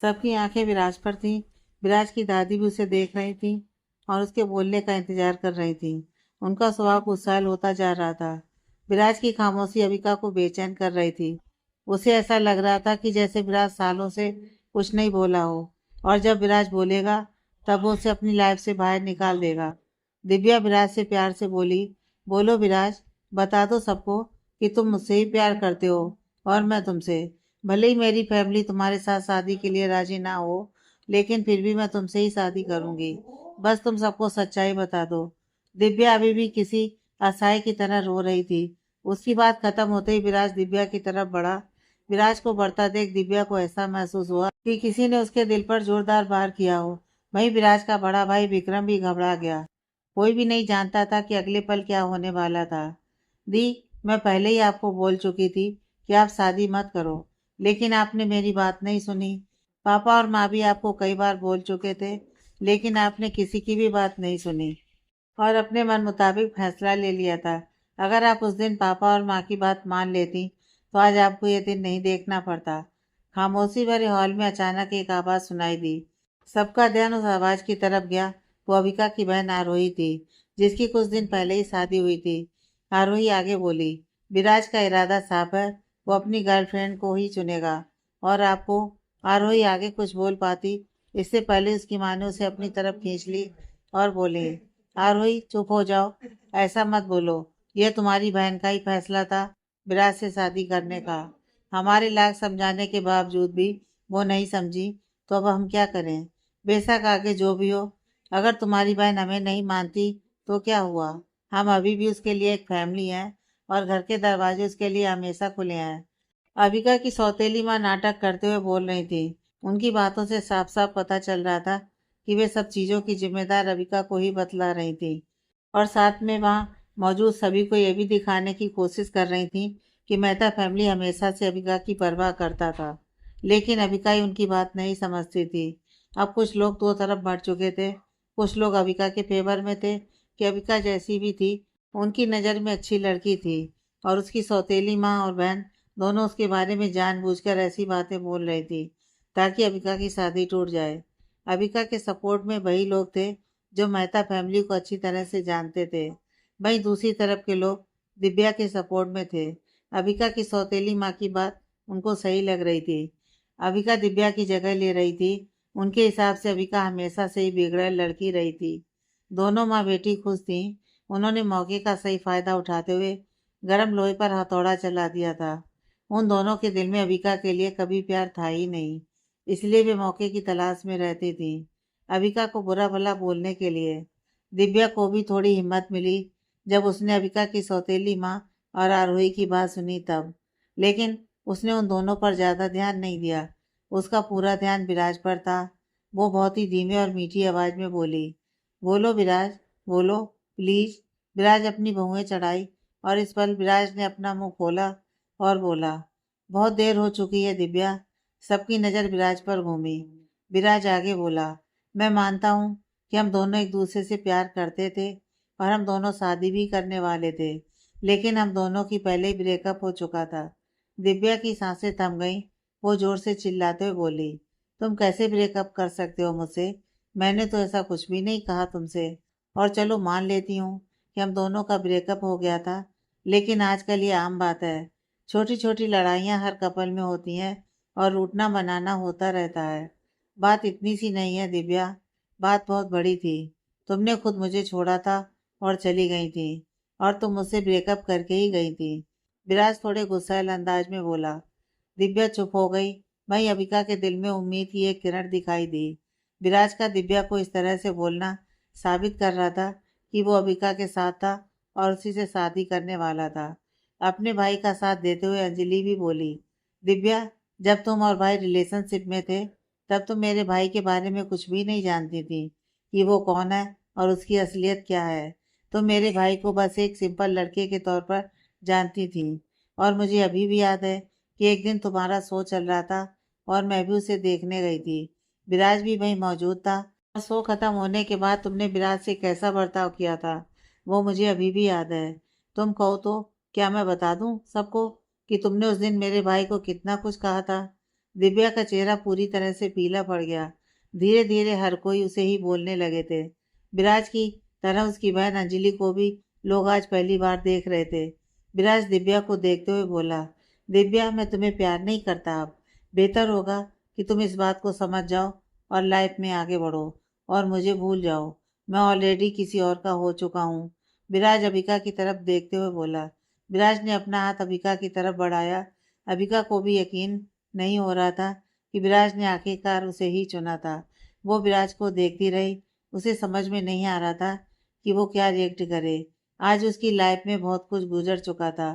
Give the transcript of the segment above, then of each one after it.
सबकी आंखें विराज पर थीं। विराज की दादी भी उसे देख रही थी और उसके बोलने का इंतजार कर रही थी। उनका स्वभाव गुस्सैल होता जा रहा था। विराज की खामोशी अविका को बेचैन कर रही थी। उसे ऐसा लग रहा था कि जैसे विराज सालों से कुछ नहीं बोला हो और जब विराज बोलेगा तब वो उसे अपनी लाइफ से बाहर निकाल देगा। दिव्या विराज से प्यार से बोली, बोलो विराज, बता दो सबको कि तुम मुझसे ही प्यार करते हो और मैं तुमसे। भले ही मेरी फैमिली तुम्हारे साथ शादी के लिए राजी ना हो, लेकिन फिर भी मैं तुमसे ही शादी करूंगी। बस तुम सबको सच्चाई बता दो। दिव्या अभी भी किसी असहाय की तरह रो रही थी। उसकी बात खत्म होते ही विराज दिव्या की तरफ बढ़ा। विराज को बढ़ता देख दिव्या को ऐसा महसूस हुआ कि किसी ने उसके दिल पर जोरदार वार किया हो। वहीं विराज का बड़ा भाई विक्रम भी घबरा गया। कोई भी नहीं जानता था कि अगले पल क्या होने वाला था। दी, मैं पहले ही आपको बोल चुकी थी कि आप शादी मत करो, लेकिन आपने मेरी बात नहीं सुनी। पापा और माँ भी आपको कई बार बोल चुके थे, लेकिन आपने किसी की भी बात नहीं सुनी और अपने मन मुताबिक फैसला ले लिया था। अगर आप उस दिन पापा और माँ की बात मान लेती तो आज आपको ये दिन नहीं देखना पड़ता। खामोशी भरे हॉल में अचानक एक आवाज़ सुनाई दी। सबका ध्यान उस आवाज़ की तरफ गया। वो अविका की बहन आरोही थी, जिसकी कुछ दिन पहले ही शादी हुई थी। आरोही आगे बोली, विराज का इरादा साफ है, वो अपनी गर्लफ्रेंड को ही चुनेगा और आपको। आरोही आगे कुछ बोल पाती इससे पहले उसकी माँ ने उसे अपनी तरफ खींच ली और बोले, आरोही चुप हो जाओ, ऐसा मत बोलो। यह तुम्हारी बहन का ही फैसला था विराज से शादी करने का। हमारे लाख समझाने के बावजूद भी वो नहीं समझी, तो अब हम क्या करें। बेशक आगे जो भी हो, अगर तुम्हारी बहन हमें नहीं मानती तो क्या हुआ। हम अभी भी उसके लिए एक फैमिली हैं और घर के दरवाजे उसके लिए हमेशा खुले हैं। अविका की सौतेली माँ नाटक करते हुए बोल रही थी। उनकी बातों से साफ साफ पता चल रहा था कि वे सब चीज़ों की जिम्मेदार अविका को ही बतला रही थी और साथ में वहाँ मौजूद सभी को ये भी दिखाने की कोशिश कर रही थी कि मेहता फैमिली हमेशा से अविका की परवाह करता था। लेकिन अविका ही उनकी बात नहीं समझती थी। अब कुछ लोग दो तरफ बढ़ चुके थे। कुछ लोग अविका के फेवर में थे कि अविका जैसी भी थी, उनकी नज़र में अच्छी लड़की थी और उसकी सौतेली माँ और बहन दोनों उसके बारे में जानबूझकर ऐसी बातें बोल रही थी ताकि अविका की शादी टूट जाए। अविका के सपोर्ट में वही लोग थे जो मेहता फैमिली को अच्छी तरह से जानते थे। वहीं दूसरी तरफ के लोग दिव्या के सपोर्ट में थे। अविका की सौतेली माँ की बात उनको सही लग रही थी। अविका दिव्या की जगह ले रही थी। उनके हिसाब से अविका हमेशा से ही बिगड़ैल लड़की रही थी। दोनों माँ बेटी खुश थीं। उन्होंने मौके का सही फायदा उठाते हुए गर्म लोहे पर हथौड़ा चला दिया था। उन दोनों के दिल में अविका के लिए कभी प्यार था ही नहीं, इसलिए वे मौके की तलाश में रहती थी अविका को बुरा भला बोलने के लिए। दिव्या को भी थोड़ी हिम्मत मिली जब उसने अविका की सौतेली माँ और आरोही की बात सुनी तब। लेकिन उसने उन दोनों पर ज़्यादा ध्यान नहीं दिया। उसका पूरा ध्यान विराज पर था। वो बहुत ही धीमे और मीठी आवाज़ में बोली, बोलो विराज, बोलो प्लीज। विराज अपनी बहुएं चढ़ाई और इस पर विराज ने अपना मुंह खोला और बोला, बहुत देर हो चुकी है दिव्या। सबकी नज़र विराज पर घूमी। विराज आगे बोला, मैं मानता हूँ कि हम दोनों एक दूसरे से प्यार करते थे और हम दोनों शादी भी करने वाले थे, लेकिन हम दोनों की पहले ही ब्रेकअप हो चुका था। दिव्या की सांसें थम गईं। वो जोर से चिल्लाते हुए बोली, तुम कैसे ब्रेकअप कर सकते हो मुझसे। मैंने तो ऐसा कुछ भी नहीं कहा तुमसे। और चलो मान लेती हूँ कि हम दोनों का ब्रेकअप हो गया था, लेकिन आजकल ये आम बात है। छोटी छोटी लड़ाइयाँ हर कपल में होती हैं और रूठना बनाना होता रहता है। बात इतनी सी नहीं है दिव्या, बात बहुत बड़ी थी। तुमने खुद मुझे छोड़ा था और चली गई थी और तुम मुझसे ब्रेकअप करके ही गई थी। विराज थोड़े गुस्सैल अंदाज में बोला। दिव्या चुप हो गई। वहीं अविका के दिल में उम्मीद की एक किरण दिखाई दी। विराज का दिव्या को इस तरह से बोलना साबित कर रहा था कि वो अविका के साथ था और उसी से शादी करने वाला था। अपने भाई का साथ देते हुए अंजलि भी बोली, दिव्या, जब तुम और भाई रिलेशनशिप में थे तब तुम मेरे भाई के बारे में कुछ भी नहीं जानती थी कि वो कौन है और उसकी असलियत क्या है। तुम मेरे भाई को बस एक सिंपल लड़के के तौर पर जानती थी। और मुझे अभी भी याद है कि एक दिन तुम्हारा शो चल रहा था और मैं भी उसे देखने गई थी। विराज भी वहीं मौजूद था और शो खत्म होने के बाद तुमने विराज से कैसा बर्ताव किया था वो मुझे अभी भी याद है। तुम कहो तो क्या मैं बता दूं सबको कि तुमने उस दिन मेरे भाई को कितना कुछ कहा था। दिव्या का चेहरा पूरी तरह से पीला पड़ गया। धीरे धीरे हर कोई उसे ही बोलने लगे थे। विराज की तरह उसकी बहन अंजलि को भी लोग आज पहली बार देख रहे थे। विराज दिव्या को देखते हुए बोला, दिव्या, मैं तुम्हें प्यार नहीं करता अब। बेहतर होगा कि तुम इस बात को समझ जाओ और लाइफ में आगे बढ़ो और मुझे भूल जाओ। मैं ऑलरेडी किसी और का हो चुका हूँ। विराज अबिका की तरफ देखते हुए बोला। विराज ने अपना हाथ अबिका की तरफ बढ़ाया। अबिका को भी यकीन नहीं हो रहा था कि विराज ने आखिरकार उसे ही चुना था। वो विराज को देखती रही। उसे समझ में नहीं आ रहा था कि वो क्या रिएक्ट करे। आज उसकी लाइफ में बहुत कुछ गुजर चुका था।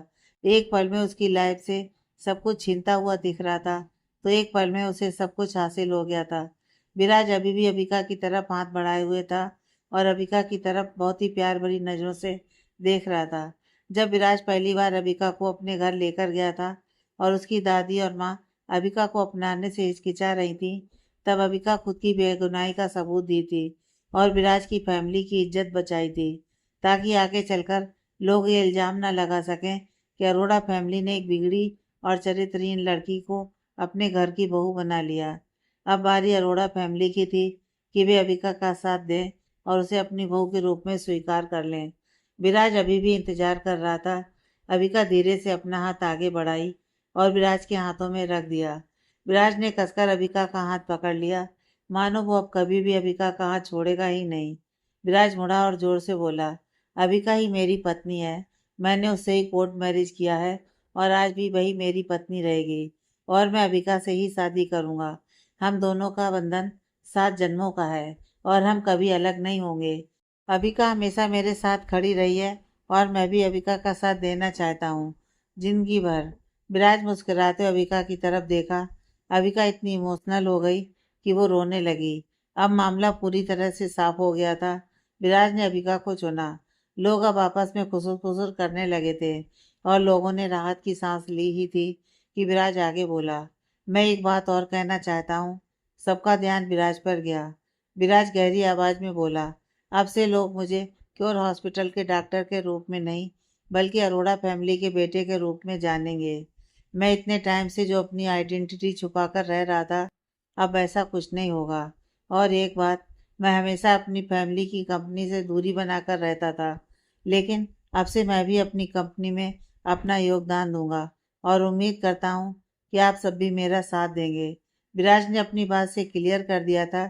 एक पल में उसकी लाइफ से सब कुछ छीनता हुआ दिख रहा था, तो एक पल में उसे सब कुछ हासिल हो गया था। विराज अभी भी अबिका की तरफ हाथ बढ़ाए हुए था और अबिका की तरफ बहुत ही प्यार भरी नज़रों से देख रहा था। जब विराज पहली बार अबिका को अपने घर लेकर गया था और उसकी दादी और माँ अबिका को अपनाने से हिचकिचा रही थी, तब अबिका खुद की बेगुनाही का सबूत दी थी और विराज की फैमिली की इज्जत बचाई थी, ताकि आगे चलकर लोग ये इल्ज़ाम न लगा सकें कि अरोड़ा फैमिली ने एक बिगड़ी और चरित्रहीन लड़की को अपने घर की बहू बना लिया। अब बारी अरोड़ा फैमिली की थी कि वे अबिका का साथ दें और उसे अपनी बहू के रूप में स्वीकार कर लें। विराज अभी भी इंतजार कर रहा था। अबिका धीरे से अपना हाथ आगे बढ़ाई और विराज के हाथों में रख दिया। विराज ने कसकर अबिका का हाथ पकड़ लिया, मानो वो अब कभी भी अबिका का हाथ छोड़ेगा ही नहीं। विराज मुड़ा और जोर से बोला, अबिका ही मेरी पत्नी है। मैंने उससे ही कोर्ट मैरिज किया है और आज भी वही मेरी पत्नी रहेगी और मैं अबिका से ही शादी करूंगा। हम दोनों का बंधन 7 जन्मों का है और हम कभी अलग नहीं होंगे। अबिका हमेशा मेरे साथ खड़ी रही है और मैं भी अबिका का साथ देना चाहता हूँ, जिंदगी भर। विराज मुस्कुराते हुए अबिका की तरफ देखा। अबिका इतनी इमोशनल हो गई कि वो रोने लगी। अब मामला पूरी तरह से साफ हो गया था। विराज ने अबिका को चुना। लोग अब आपस में खुसुर फुसुर करने लगे थे और लोगों ने राहत की सांस ली ही थी कि विराज आगे बोला, मैं एक बात और कहना चाहता हूँ। सबका ध्यान विराज पर गया। विराज गहरी आवाज में बोला, अब से लोग मुझे क्योर हॉस्पिटल के डॉक्टर के रूप में नहीं, बल्कि अरोड़ा फैमिली के बेटे के रूप में जानेंगे। मैं इतने टाइम से जो अपनी आइडेंटिटी छुपा कर रह रहा था, अब ऐसा कुछ नहीं होगा। और एक बात, मैं हमेशा अपनी फैमिली की कंपनी से दूरी बनाकर रहता था, लेकिन अब से मैं भी अपनी कंपनी में अपना योगदान दूंगा और उम्मीद करता हूँ कि आप सब भी मेरा साथ देंगे। विराज ने अपनी बात से क्लियर कर दिया था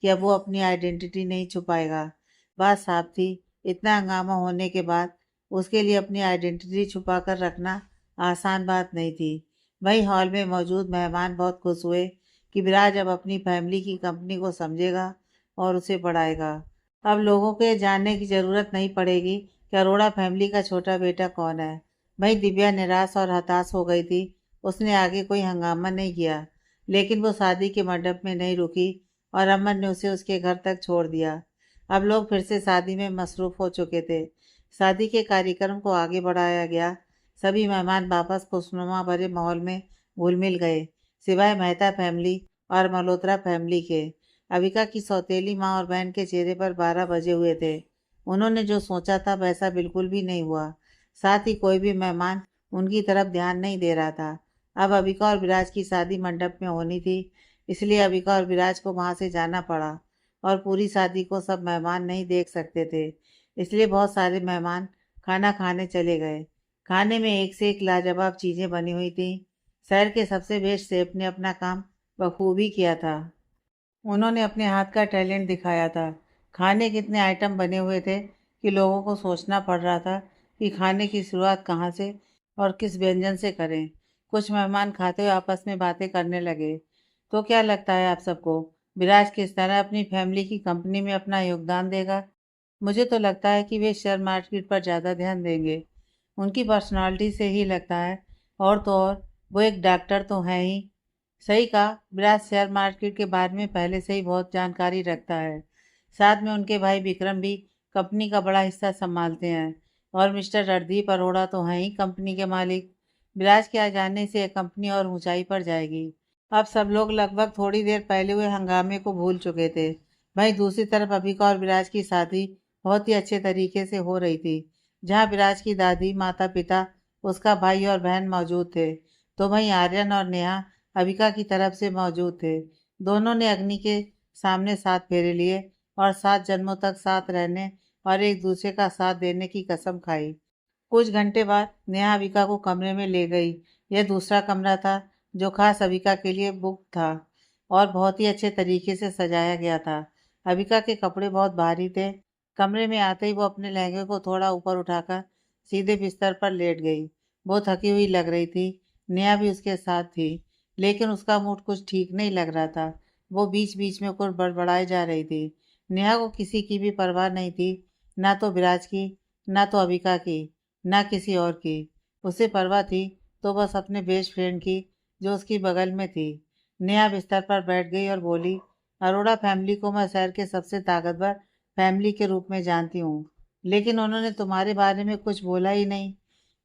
कि अब वो अपनी आइडेंटिटी नहीं छुपाएगा। बात साफ थी। इतना हंगामा होने के बाद उसके लिए अपनी आइडेंटिटी छुपा कर रखना आसान बात नहीं थी। वही हॉल में मौजूद मेहमान बहुत खुश हुए कि विराज अब अपनी फैमिली की कंपनी को समझेगा और उसे बढ़ाएगा। अब लोगों के जानने की ज़रूरत नहीं पड़ेगी कि अरोड़ा फैमिली का छोटा बेटा कौन है। वही दिव्या निराश और हताश हो गई थी। उसने आगे कोई हंगामा नहीं किया, लेकिन वो शादी के मंडप में नहीं रुकी और अमन ने उसे उसके घर तक छोड़ दिया। अब लोग फिर से शादी में मसरूफ हो चुके थे। शादी के कार्यक्रम को आगे बढ़ाया गया। सभी मेहमान वापस खुशनुमा भरे माहौल में घुल मिल गए, सिवाय मेहता फैमिली और मल्होत्रा फैमिली के। अविका की सौतेली माँ और बहन के चेहरे पर 12 बजे हुए थे। उन्होंने जो सोचा था वैसा बिल्कुल भी नहीं हुआ। साथ ही कोई भी मेहमान उनकी तरफ ध्यान नहीं दे रहा था। अब अविका और विराज की शादी मंडप में होनी थी, इसलिए अविका और विराज को वहां से जाना पड़ा और पूरी शादी को सब मेहमान नहीं देख सकते थे, इसलिए बहुत सारे मेहमान खाना खाने चले गए। खाने में एक से एक लाजवाब चीज़ें बनी हुई थी। शहर के सबसे बेस्ट शेफ ने अपना काम बखूबी किया था। उन्होंने अपने हाथ का टैलेंट दिखाया था। खाने कितने आइटम बने हुए थे कि लोगों को सोचना पड़ रहा था कि खाने की शुरुआत कहाँ से और किस व्यंजन से करें। कुछ मेहमान खाते हुए आपस में बातें करने लगे। तो क्या लगता है आप सबको, विराज किस तरह अपनी फैमिली की कंपनी में अपना योगदान देगा? मुझे तो लगता है कि वे शेयर मार्केट पर ज़्यादा ध्यान देंगे। उनकी पर्सनालिटी से ही लगता है। और तो और, वो एक डॉक्टर तो हैं ही। सही कहा। विराज शेयर मार्केट के बारे में पहले से ही बहुत जानकारी रखता है। साथ में उनके भाई विक्रम भी कंपनी का बड़ा हिस्सा संभालते हैं और मिस्टर रणदीप अरोड़ा तो हैं ही कंपनी के मालिक। विराज के आ जाने से यह कंपनी और ऊंचाई पर जाएगी। अब सब लोग लगभग थोड़ी देर पहले हुए हंगामे को भूल चुके थे। वहीं दूसरी तरफ अभिका और विराज की शादी बहुत ही अच्छे तरीके से हो रही थी। जहाँ विराज की दादी, माता पिता, उसका भाई और बहन मौजूद थे, तो वहीं आर्यन और नेहा अबिका की तरफ से मौजूद थे। दोनों ने अग्नि के सामने 7 फेरे लिए और 7 जन्मों तक साथ रहने और एक दूसरे का साथ देने की कसम खाई। कुछ घंटे बाद नेहा अबिका को कमरे में ले गई। यह दूसरा कमरा था जो खास अबिका के लिए बुक था और बहुत ही अच्छे तरीके से सजाया गया था। अबिका के कपड़े बहुत भारी थे। कमरे में आते ही वो अपने लहंगे को थोड़ा ऊपर उठाकर सीधे बिस्तर पर लेट गई। वो थकी हुई लग रही थी। नेहा भी उसके साथ थी, लेकिन उसका मूड कुछ ठीक नहीं लग रहा था। वो बीच बीच में कुछ बड़बड़ाए जा रही थी। नेहा को किसी की भी परवाह नहीं थी, ना तो विराज की, ना तो अबिका की, ना किसी और की। उसे परवाह थी तो बस अपने बेस्ट फ्रेंड की, जो उसकी बगल में थी। नेहा बिस्तर पर बैठ गई और बोली, अरोड़ा फैमिली को मैं शहर के सबसे ताकतवर फैमिली के रूप में जानती हूँ, लेकिन उन्होंने तुम्हारे बारे में कुछ बोला ही नहीं।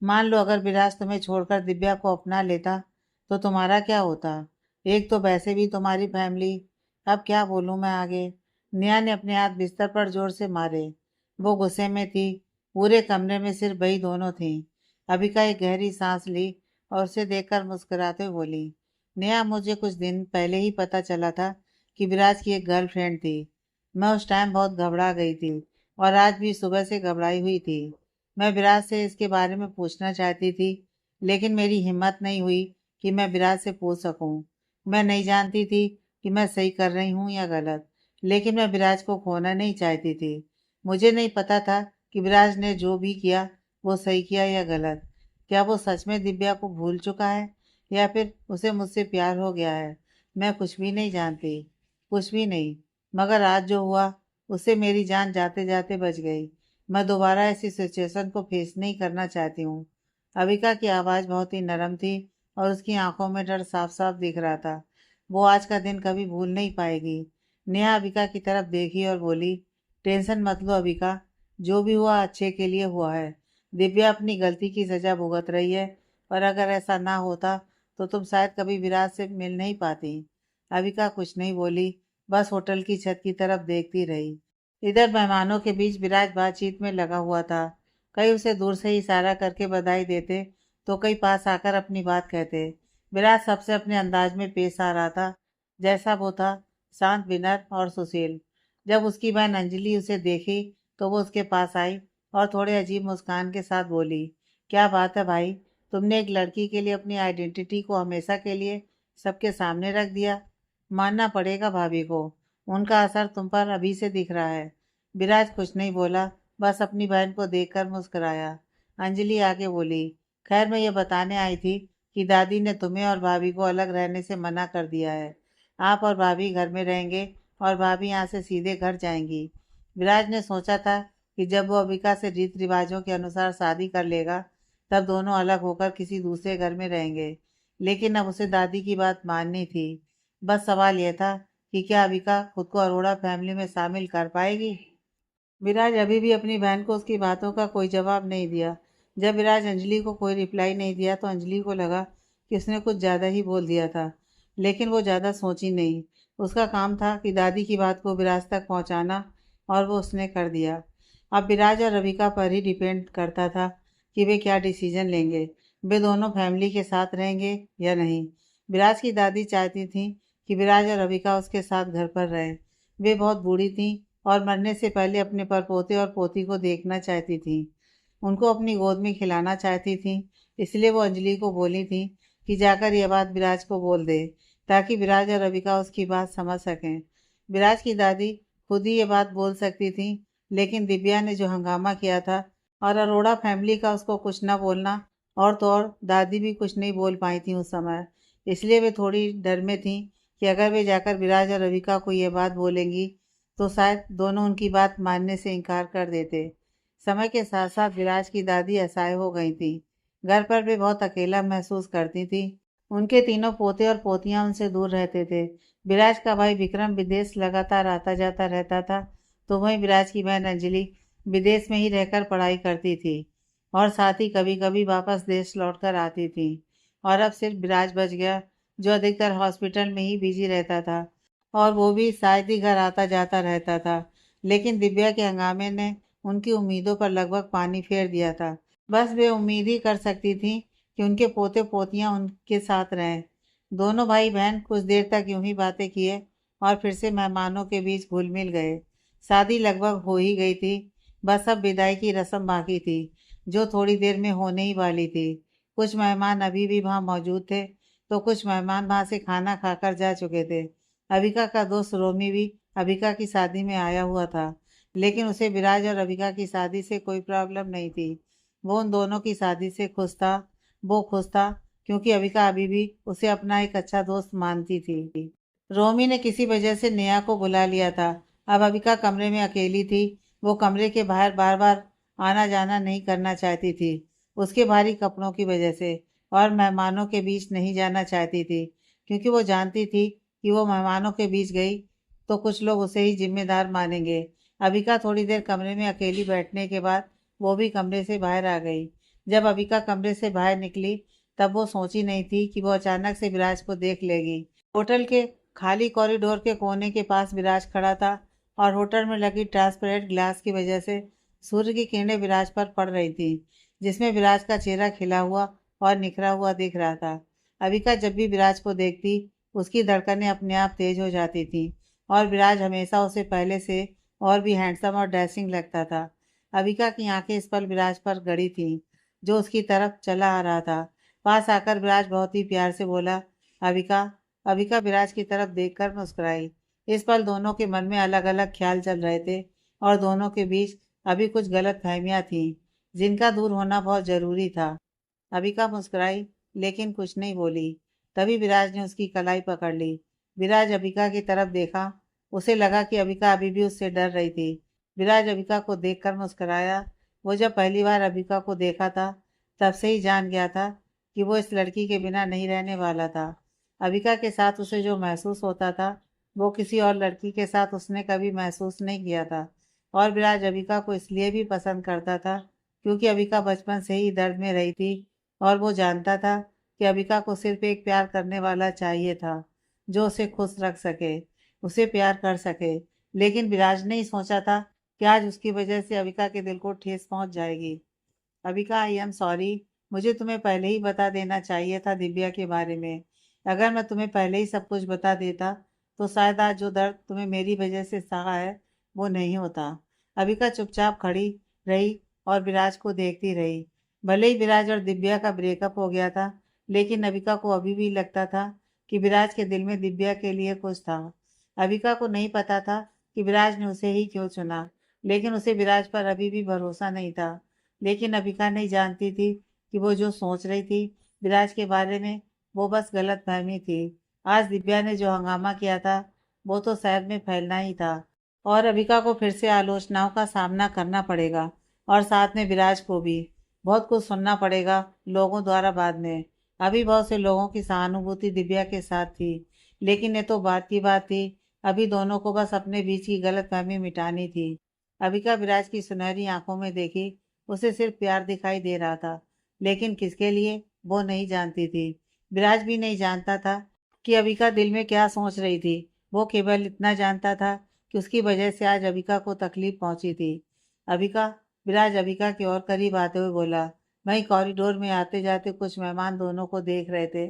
मान लो अगर विराज तुम्हें छोड़कर दिव्या को अपना लेता तो तुम्हारा क्या होता? एक तो वैसे भी तुम्हारी फैमिली। अब क्या बोलूं मैं आगे। नेहा ने अपने हाथ बिस्तर पर जोर से मारे। वो गुस्से में थी। पूरे कमरे में सिर्फ वही दोनों थीं। अबिका एक गहरी सांस ली और उसे देखकर मुस्कुराते हुए बोली, नेहा, मुझे कुछ दिन पहले ही पता चला था कि विराज की एक गर्लफ्रेंड थी। मैं उस टाइम बहुत घबरा गई थी और आज भी सुबह से घबराई हुई थी। मैं विराज से इसके बारे में पूछना चाहती थी, लेकिन मेरी हिम्मत नहीं हुई कि मैं विराज से पूछ सकूं। मैं नहीं जानती थी कि मैं सही कर रही हूँ या गलत, लेकिन मैं विराज को खोना नहीं चाहती थी। मुझे नहीं पता था कि विराज ने जो भी किया वो सही किया या गलत। क्या वो सच में दिव्या को भूल चुका है या फिर उसे मुझसे प्यार हो गया है? मैं कुछ भी नहीं जानती, कुछ भी नहीं। मगर आज जो हुआ उससे मेरी जान जाते जाते बच गई। मैं दोबारा ऐसी सिचुएशन को फेस नहीं करना चाहती हूँ। अविका की आवाज़ बहुत ही नरम थी और उसकी आंखों में डर साफ साफ दिख रहा था। वो आज का दिन कभी भूल नहीं पाएगी। नेहा अविका की तरफ देखी और बोली, टेंशन मत लो अविका, जो भी हुआ अच्छे के लिए हुआ है। दिव्या अपनी गलती की सजा भुगत रही है, और अगर ऐसा ना होता तो तुम शायद कभी विराज से मिल नहीं पाती। अविका कुछ नहीं बोली, बस होटल की छत की तरफ देखती रही। इधर मेहमानों के बीच विराज बातचीत में लगा हुआ था। कई उसे दूर से ही इशारा करके बधाई देते तो कई पास आकर अपनी बात कहते। विराज सबसे अपने अंदाज में पेश आ रहा था, जैसा वो था, शांत, विनम्र और सुशील। जब उसकी बहन अंजलि उसे देखी तो वो उसके पास आई और थोड़े अजीब मुस्कान के साथ बोली, क्या बात है भाई, तुमने एक लड़की के लिए अपनी आइडेंटिटी को हमेशा के लिए सबके सामने रख दिया। मानना पड़ेगा भाभी को, उनका असर तुम पर अभी से दिख रहा है। विराज कुछ नहीं बोला, बस अपनी बहन को देखकर मुस्कुराया। अंजलि आगे बोली, खैर मैं ये बताने आई थी कि दादी ने तुम्हें और भाभी को अलग रहने से मना कर दिया है। आप और भाभी घर में रहेंगे और भाभी यहाँ से सीधे घर जाएंगी। विराज ने सोचा था कि जब वो अबिका से रीत रिवाजों के अनुसार शादी कर लेगा तब दोनों अलग होकर किसी दूसरे घर में रहेंगे, लेकिन अब उसे दादी की बात माननी थी। बस सवाल यह था कि क्या अबिका खुद को अरोड़ा फैमिली में शामिल कर पाएगी। विराज अभी भी अपनी बहन को उसकी बातों का कोई जवाब नहीं दिया। जब विराज अंजलि को कोई रिप्लाई नहीं दिया तो अंजलि को लगा कि उसने कुछ ज़्यादा ही बोल दिया था, लेकिन वो ज़्यादा सोची नहीं। उसका काम था कि दादी की बात को विराज तक पहुंचाना, और वो उसने कर दिया। अब विराज और रविका पर ही डिपेंड करता था कि वे क्या डिसीजन लेंगे। वे दोनों फैमिली के साथ रहेंगे या नहीं। विराज की दादी चाहती थी कि विराज और रविका उसके साथ घर पर रहें। वे बहुत बूढ़ी थीं और मरने से पहले अपने परपोते और पोती को देखना चाहती थी, उनको अपनी गोद में खिलाना चाहती थी। इसलिए वो अंजलि को बोली थी कि जाकर यह बात विराज को बोल दे, ताकि विराज और रविका उसकी बात समझ सकें। विराज की दादी खुद ही ये बात बोल सकती थी, लेकिन दिव्या ने जो हंगामा किया था और अरोड़ा फैमिली का उसको कुछ न बोलना, और तो और दादी भी कुछ नहीं बोल पाई थी उस समय। इसलिए वे थोड़ी डर में थी कि अगर वे जाकर विराज और रविका को ये बात बोलेंगी तो शायद दोनों उनकी बात मानने से इनकार कर देते। समय के साथ साथ विराज की दादी असहाय हो गई थी। घर पर वे बहुत अकेला महसूस करती थी। उनके तीनों पोते और पोतियां उनसे दूर रहते थे। विराज का भाई विक्रम विदेश लगातार आता जाता रहता था, तो वहीं विराज की बहन अंजलि विदेश में ही रहकर पढ़ाई करती थी और साथ ही कभी कभी वापस देश लौटकर आती थी। और अब सिर्फ विराज बच गया, जो अधिकतर हॉस्पिटल में ही बिजी रहता था, और वो भी शायद ही घर आता जाता रहता था। लेकिन दिव्या के हंगामे ने उनकी उम्मीदों पर लगभग पानी फेर दिया था। बस वे उम्मीद ही कर सकती थी कि उनके पोते पोतियां उनके साथ रहें। दोनों भाई बहन कुछ देर तक यूं ही बातें किए और फिर से मेहमानों के बीच घुल मिल गए। शादी लगभग हो ही गई थी। बस अब विदाई की रस्म बाकी थी, जो थोड़ी देर में होने ही वाली थी। कुछ मेहमान अभी भी वहाँ मौजूद थे, तो कुछ मेहमान वहाँ से खाना खाकर जा चुके थे। अबिका का दोस्त रोमी भी अबिका की शादी में आया हुआ था, लेकिन उसे विराज और अबिका की शादी से कोई प्रॉब्लम नहीं थी। वो उन दोनों की शादी से खुश था। वो खुश था क्योंकि अबिका अभी भी उसे अपना एक अच्छा दोस्त मानती थी। रोमी ने किसी वजह से नेहा को बुला लिया था। अब अबिका कमरे में अकेली थी। वो कमरे के बाहर बार बार आना जाना नहीं करना चाहती थी, उसके भारी कपड़ों की वजह से, और मेहमानों के बीच नहीं जाना चाहती थी, क्योंकि वो जानती थी कि वो मेहमानों के बीच गई तो कुछ लोग उसे ही जिम्मेदार मानेंगे। अबिका थोड़ी देर कमरे में अकेली बैठने के बाद वो भी कमरे से बाहर आ गई। जब अबिका कमरे से बाहर निकली, तब वो सोची नहीं थी कि वो अचानक से विराज को देख लेगी। होटल के खाली कॉरिडोर के कोने के पास विराज खड़ा था, और होटल में लगी ट्रांसपेरेंट ग्लास की वजह से सूर्य की किरणें विराज पर पड़ रही थी, जिसमें विराज का चेहरा खिला हुआ और निखरा हुआ दिख रहा था। अबिका जब भी विराज को देखती, उसकी धड़कनें अपने आप तेज हो जाती थी, और विराज हमेशा उसे पहले से और भी हैंडसम और ड्रेसिंग लगता था। अबिका की आंखें इस पल विराज पर गड़ी थीं, जो उसकी तरफ चला आ रहा था। पास आकर विराज बहुत ही प्यार से बोला, अबिका। अबिका विराज की तरफ देखकर मुस्कुराई। इस पल दोनों के मन में अलग अलग ख्याल चल रहे थे, और दोनों के बीच अभी कुछ गलत फहमियाँ थीं, जिनका दूर होना बहुत जरूरी था। अबिका मुस्कुराई, लेकिन कुछ नहीं बोली। तभी विराज ने उसकी कलाई पकड़ ली। विराज अबिका की तरफ देखा। उसे लगा कि अबिका अभी भी उससे डर रही थी। विराज अबिका को देखकर मुस्कुराया। वो जब पहली बार अबिका को देखा था, तब से ही जान गया था कि वो इस लड़की के बिना नहीं रहने वाला था। अबिका के साथ उसे जो महसूस होता था, वो किसी और लड़की के साथ उसने कभी महसूस नहीं किया था। और विराज अबिका को इसलिए भी पसंद करता था, क्योंकि अबिका बचपन से ही दर्द में रही थी, और वो जानता था कि अबिका को सिर्फ एक प्यार करने वाला चाहिए था, जो उसे खुश रख सके, उसे प्यार कर सके। लेकिन विराज ने ही सोचा था कि आज उसकी वजह से अबिका के दिल को ठेस पहुंच जाएगी। Abika, I am sorry. मुझे तुम्हें पहले ही बता देना चाहिए था दिव्या के बारे में। अगर मैं तुम्हें पहले ही सब कुछ बता देता, तो शायद आज जो दर्द तुम्हें मेरी वजह से सहा है, वो नहीं होता। अबिका चुपचाप खड़ी रही और विराज को देखती रही। भले ही विराज और दिव्या का ब्रेकअप हो गया था, लेकिन अबिका को अभी भी लगता था कि विराज के दिल में दिव्या के लिए कुछ था। अबिका को नहीं पता था कि विराज ने उसे ही क्यों चुना, लेकिन उसे विराज पर अभी भी भरोसा नहीं था। लेकिन अबिका नहीं जानती थी कि वो जो सोच रही थी विराज के बारे में, वो बस गलत फहमी थी। आज दिव्या ने जो हंगामा किया था, वो तो शहर में फैलना ही था, और अबिका को फिर से आलोचनाओं का सामना करना पड़ेगा, और साथ में विराज को भी बहुत कुछ सुनना पड़ेगा लोगों द्वारा बाद में। अभी बहुत से लोगों की सहानुभूति दिव्या के साथ थी, लेकिन ये तो बात की बात थी। अभी दोनों को बस अपने बीच की गलत फहमी मिटानी थी। अबिका विराज की सुनहरी आंखों में देखी। उसे सिर्फ प्यार दिखाई दे रहा था, लेकिन किसके लिए, वो नहीं जानती थी। विराज भी नहीं जानता था कि अबिका दिल में क्या सोच रही थी। वो केवल इतना जानता था कि उसकी वजह से आज अबिका को तकलीफ पहुंची थी। अबिका। विराज अबिका के और करीब आते हुए बोला। वहीं कॉरिडोर में आते जाते कुछ मेहमान दोनों को देख रहे थे,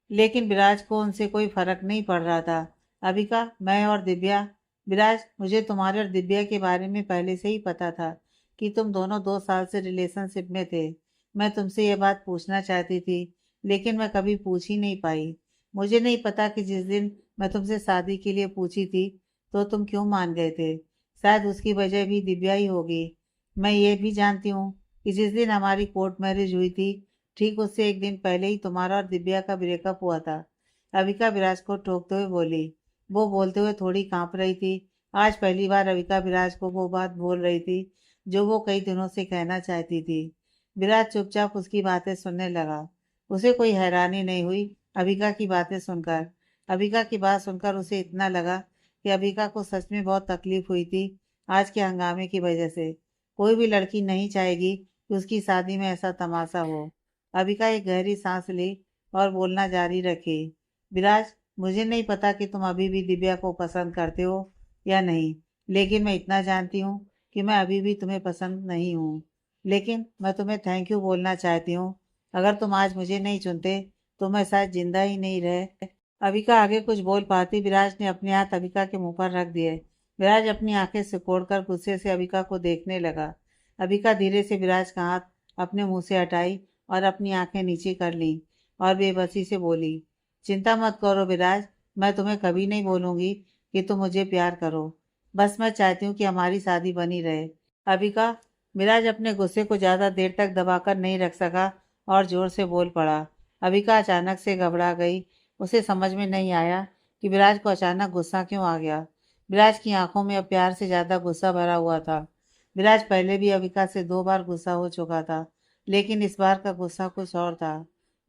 लेकिन विराज को उनसे कोई फर्क नहीं पड़ रहा था। अबिका, मैं और दिव्या। विराज, मुझे तुम्हारे और दिव्या के बारे में पहले से ही पता था कि तुम दोनों 2 साल से रिलेशनशिप में थे। मैं तुमसे ये बात पूछना चाहती थी, लेकिन मैं कभी पूछ ही नहीं पाई। मुझे नहीं पता कि जिस दिन मैं तुमसे शादी के लिए पूछी थी, तो तुम क्यों मान गए थे। शायद उसकी वजह भी दिव्या ही होगी। मैं ये भी जानती हूँ कि जिस दिन हमारी कोर्ट मैरिज हुई थी, ठीक उससे एक दिन पहले ही तुम्हारा और दिव्या का ब्रेकअप हुआ था। अविका विराज को टोकते हुए बोली। वो बोलते हुए थोड़ी कांप रही थी। आज पहली बार अविका विराज को वो बात बोल रही थी जो वो कई दिनों से कहना चाहती थी। विराज चुपचाप उसकी बातें सुनने लगा। उसे कोई हैरानी नहीं हुई अविका की बातें सुनकर। अविका की बात सुनकर उसे इतना लगा कि अविका को सच में बहुत तकलीफ हुई थी आज के हंगामे की वजह से। कोई भी लड़की नहीं चाहेगी कि उसकी शादी में ऐसा तमाशा हो। अविका एक गहरी सांस ली और बोलना जारी रखी। विराज, मुझे नहीं पता कि तुम अभी भी दिव्या को पसंद करते हो या नहीं, लेकिन मैं इतना जानती हूँ कि मैं अभी भी तुम्हें पसंद नहीं हूँ। लेकिन मैं तुम्हें थैंक यू बोलना चाहती हूँ। अगर तुम आज मुझे नहीं चुनते, तो मैं शायद जिंदा ही नहीं रहे। अबिका आगे कुछ बोल पाती, विराज ने अपने हाथ अबिका के मुंह पर रख दिए। विराज अपनी आंखें सिकोड़कर गुस्से से अबिका को देखने लगा। अबिका धीरे से विराज का हाथ अपने मुंह से हटाई और अपनी आंखें नीचे कर ली और बेबसी से बोली, चिंता मत करो विराज, मैं तुम्हें कभी नहीं बोलूंगी कि तुम मुझे प्यार करो। बस मैं चाहती हूँ कि हमारी शादी बनी रहे। अबिका। विराज अपने गुस्से को ज़्यादा देर तक दबाकर नहीं रख सका और ज़ोर से बोल पड़ा। अबिका अचानक से घबरा गई। उसे समझ में नहीं आया कि विराज को अचानक गुस्सा क्यों आ गया। विराज की आंखों में अब प्यार से ज़्यादा गुस्सा भरा हुआ था। विराज पहले भी अबिका से 2 बार गुस्सा हो चुका था, लेकिन इस बार का गुस्सा कुछ और था।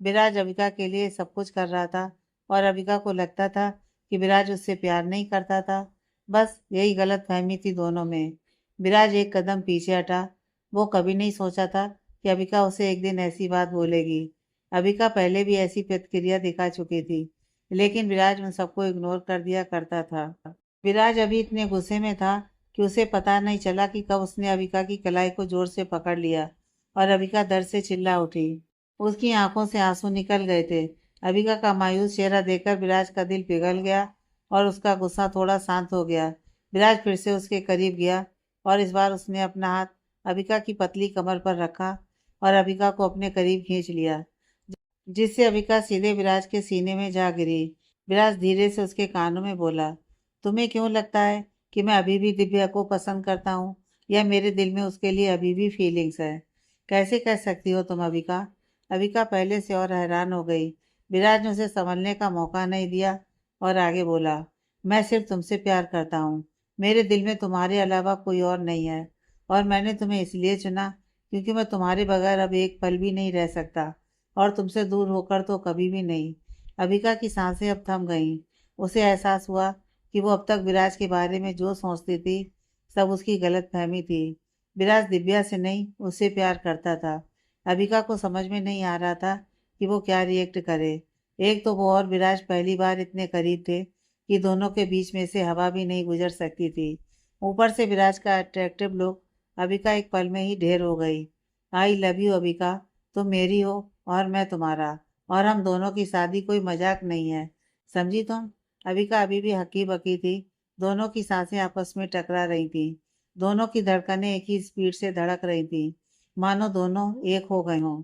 विराज अबिका के लिए सब कुछ कर रहा था और अबिका को लगता था कि विराज उससे प्यार नहीं करता था। बस यही गलत फहमी थी दोनों में। विराज एक कदम पीछे हटा। वो कभी नहीं सोचा था कि अबिका उसे एक दिन ऐसी बात बोलेगी। अबिका पहले भी ऐसी प्रतिक्रिया दिखा चुकी थी, लेकिन विराज उन सबको इग्नोर कर दिया करता था। विराज अभी इतने गुस्से में था कि उसे पता नहीं चला कि कब उसने अबिका की कलाई को जोर से पकड़ लिया और अबिका दर्द से चिल्ला उठी। उसकी आंखों से आंसू निकल गए थे। अबिका का मायूस चेहरा देखकर विराज का दिल पिघल गया और उसका गुस्सा थोड़ा शांत हो गया। विराज फिर से उसके करीब गया और इस बार उसने अपना हाथ अबिका की पतली कमर पर रखा और अबिका को अपने करीब खींच लिया, जिससे अबिका सीधे विराज के सीने में जा गिरी। विराज धीरे से उसके कानों में बोला, तुम्हें क्यों लगता है कि मैं अभी भी दिव्या को पसंद करता हूँ, या मेरे दिल में उसके लिए अभी भी फीलिंग्स है? कैसे कह सकती हो तुम अबिका? अबिका पहले से और हैरान हो गई। विराज ने उसे संभलने का मौका नहीं दिया और आगे बोला, मैं सिर्फ तुमसे प्यार करता हूँ। मेरे दिल में तुम्हारे अलावा कोई और नहीं है और मैंने तुम्हें इसलिए चुना क्योंकि मैं तुम्हारे बगैर अब एक पल भी नहीं रह सकता और तुमसे दूर होकर तो कभी भी नहीं। अबिका की सांसें अब थम गईं। उसे एहसास हुआ कि वो अब तक विराज के बारे में जो सोचती थी सब उसकी गलतफहमी थी। विराज दिव्या से नहीं उससे प्यार करता था। अबिका को समझ में नहीं आ रहा था कि वो क्या रिएक्ट करे। एक तो वो और विराज पहली बार इतने करीब थे कि दोनों के बीच में से हवा भी नहीं गुजर सकती थी। ऊपर से विराज का अट्रैक्टिव लुक। अबिका एक पल में ही ढेर हो गई। आई लव यू अबिका, तुम मेरी हो और मैं तुम्हारा, और हम दोनों की शादी कोई मजाक नहीं है, समझी तुम? अबिका अभी भी हकी बकी थी। दोनों की सांसें आपस में टकरा रही थीं। दोनों की धड़कनें एक ही स्पीड से धड़क रही थीं, मानो दोनों एक हो गए हों।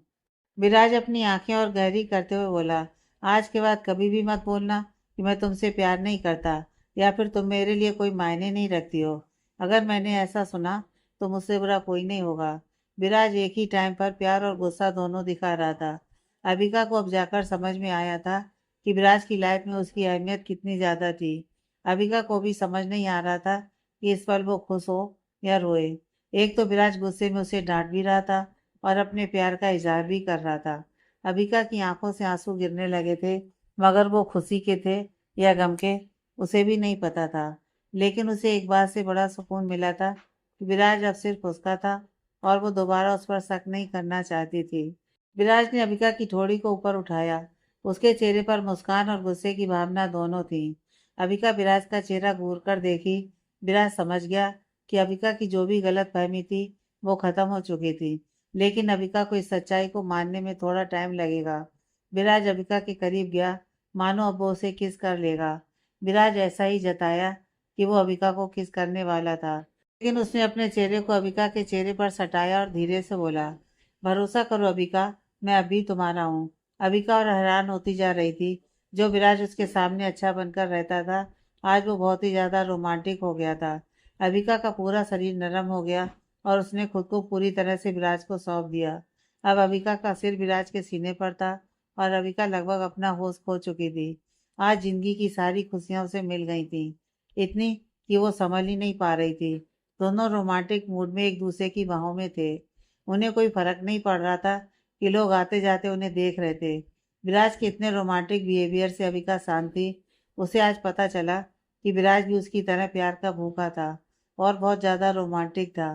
विराज अपनी आंखें और गहरी करते हुए बोला, आज के बाद कभी भी मत बोलना कि मैं तुमसे प्यार नहीं करता या फिर तुम मेरे लिए कोई मायने नहीं रखती हो। अगर मैंने ऐसा सुना तो मुझसे बुरा कोई नहीं होगा। विराज एक ही टाइम पर प्यार और गुस्सा दोनों दिखा रहा था। अबिका को अब जाकर समझ में आया था कि विराज की लाइफ में उसकी अहमियत कितनी ज़्यादा थी। अबिका को भी समझ नहीं आ रहा था कि इस पल वो खुश हो या रोए। एक तो विराज गुस्से में उसे डांट भी रहा था और अपने प्यार का इजहार भी कर रहा था। अबिका की आंखों से आंसू गिरने लगे थे, मगर वो खुशी के थे या गम के उसे भी नहीं पता था। लेकिन उसे एक बात से बड़ा सुकून मिला था कि विराज अब सिर्फ उसका था और वो दोबारा उस पर शक नहीं करना चाहती थी। विराज ने अबिका की ठोड़ी को ऊपर उठाया। उसके चेहरे पर मुस्कान और गुस्से की भावना दोनों थी। अबिका विराज का चेहरा घूर कर देखी। विराज समझ गया कि अबिका की जो भी गलत फहमी थी वो खत्म हो चुकी थी, लेकिन अबिका को इस सच्चाई को मानने में थोड़ा टाइम लगेगा। विराज अबिका के करीब गया, मानो अब वो उसे किस कर लेगा। विराज ऐसा ही जताया कि वो अबिका को किस करने वाला था, लेकिन उसने अपने चेहरे को अबिका के चेहरे पर सटाया और धीरे से बोला, भरोसा करो अबिका, मैं अभी तुम्हारा हूँ। अबिका और हैरान होती जा रही थी। जो विराज उसके सामने अच्छा बनकर रहता था, आज वो बहुत ही ज़्यादा रोमांटिक हो गया था। अबिका का पूरा शरीर नरम हो गया और उसने खुद को पूरी तरह से विराज को सौंप दिया। अब अबिका का सिर विराज के सीने पर था और अबिका लगभग अपना होश खो चुकी थी। आज जिंदगी की सारी खुशियां उसे मिल गई थी, इतनी कि वो समझ ही नहीं पा रही थी। दोनों रोमांटिक मूड में एक दूसरे की बाहों में थे। उन्हें कोई फर्क नहीं पड़ रहा था कि लोग आते जाते उन्हें देख रहे थे। विराज के इतने रोमांटिक बिहेवियर से अबिका शांत थी। उसे आज पता चला कि विराज भी उसकी तरह प्यार का भूखा था और बहुत ज़्यादा रोमांटिक था।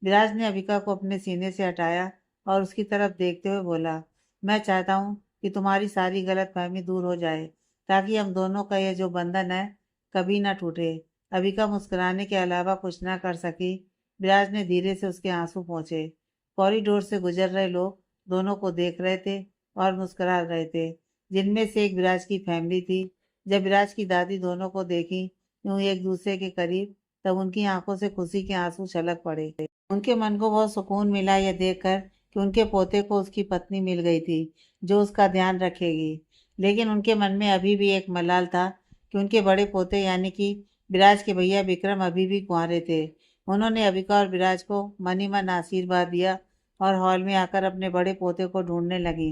विराज ने अबिका को अपने सीने से हटाया और उसकी तरफ देखते हुए बोला, मैं चाहता हूँ कि तुम्हारी सारी गलत फहमी दूर हो जाए, ताकि हम दोनों का यह जो बंधन है कभी ना टूटे। अबिका मुस्कुराने के अलावा कुछ ना कर सकी। विराज ने धीरे से उसके आंसू पोंछे। कॉरिडोर से गुजर रहे लोग दोनों को देख रहे थे और मुस्कुरा रहे थे। जिनमें से एक विराज की फैमिली थी। जब विराज की दादी दोनों को देखी यूं एक दूसरे के करीब, तब उनकी आंखों से खुशी के आंसू छलक पड़े। उनके मन को बहुत सुकून मिला यह देखकर कि उनके पोते को उसकी पत्नी मिल गई थी जो उसका ध्यान रखेगी। लेकिन उनके मन में अभी भी एक मलाल था कि उनके बड़े पोते यानी कि विराज के भैया विक्रम अभी भी कुंवारे थे। उन्होंने अबिका और विराज को मन ही मन आशीर्वाद दिया और हॉल में आकर अपने बड़े पोते को ढूंढने लगी।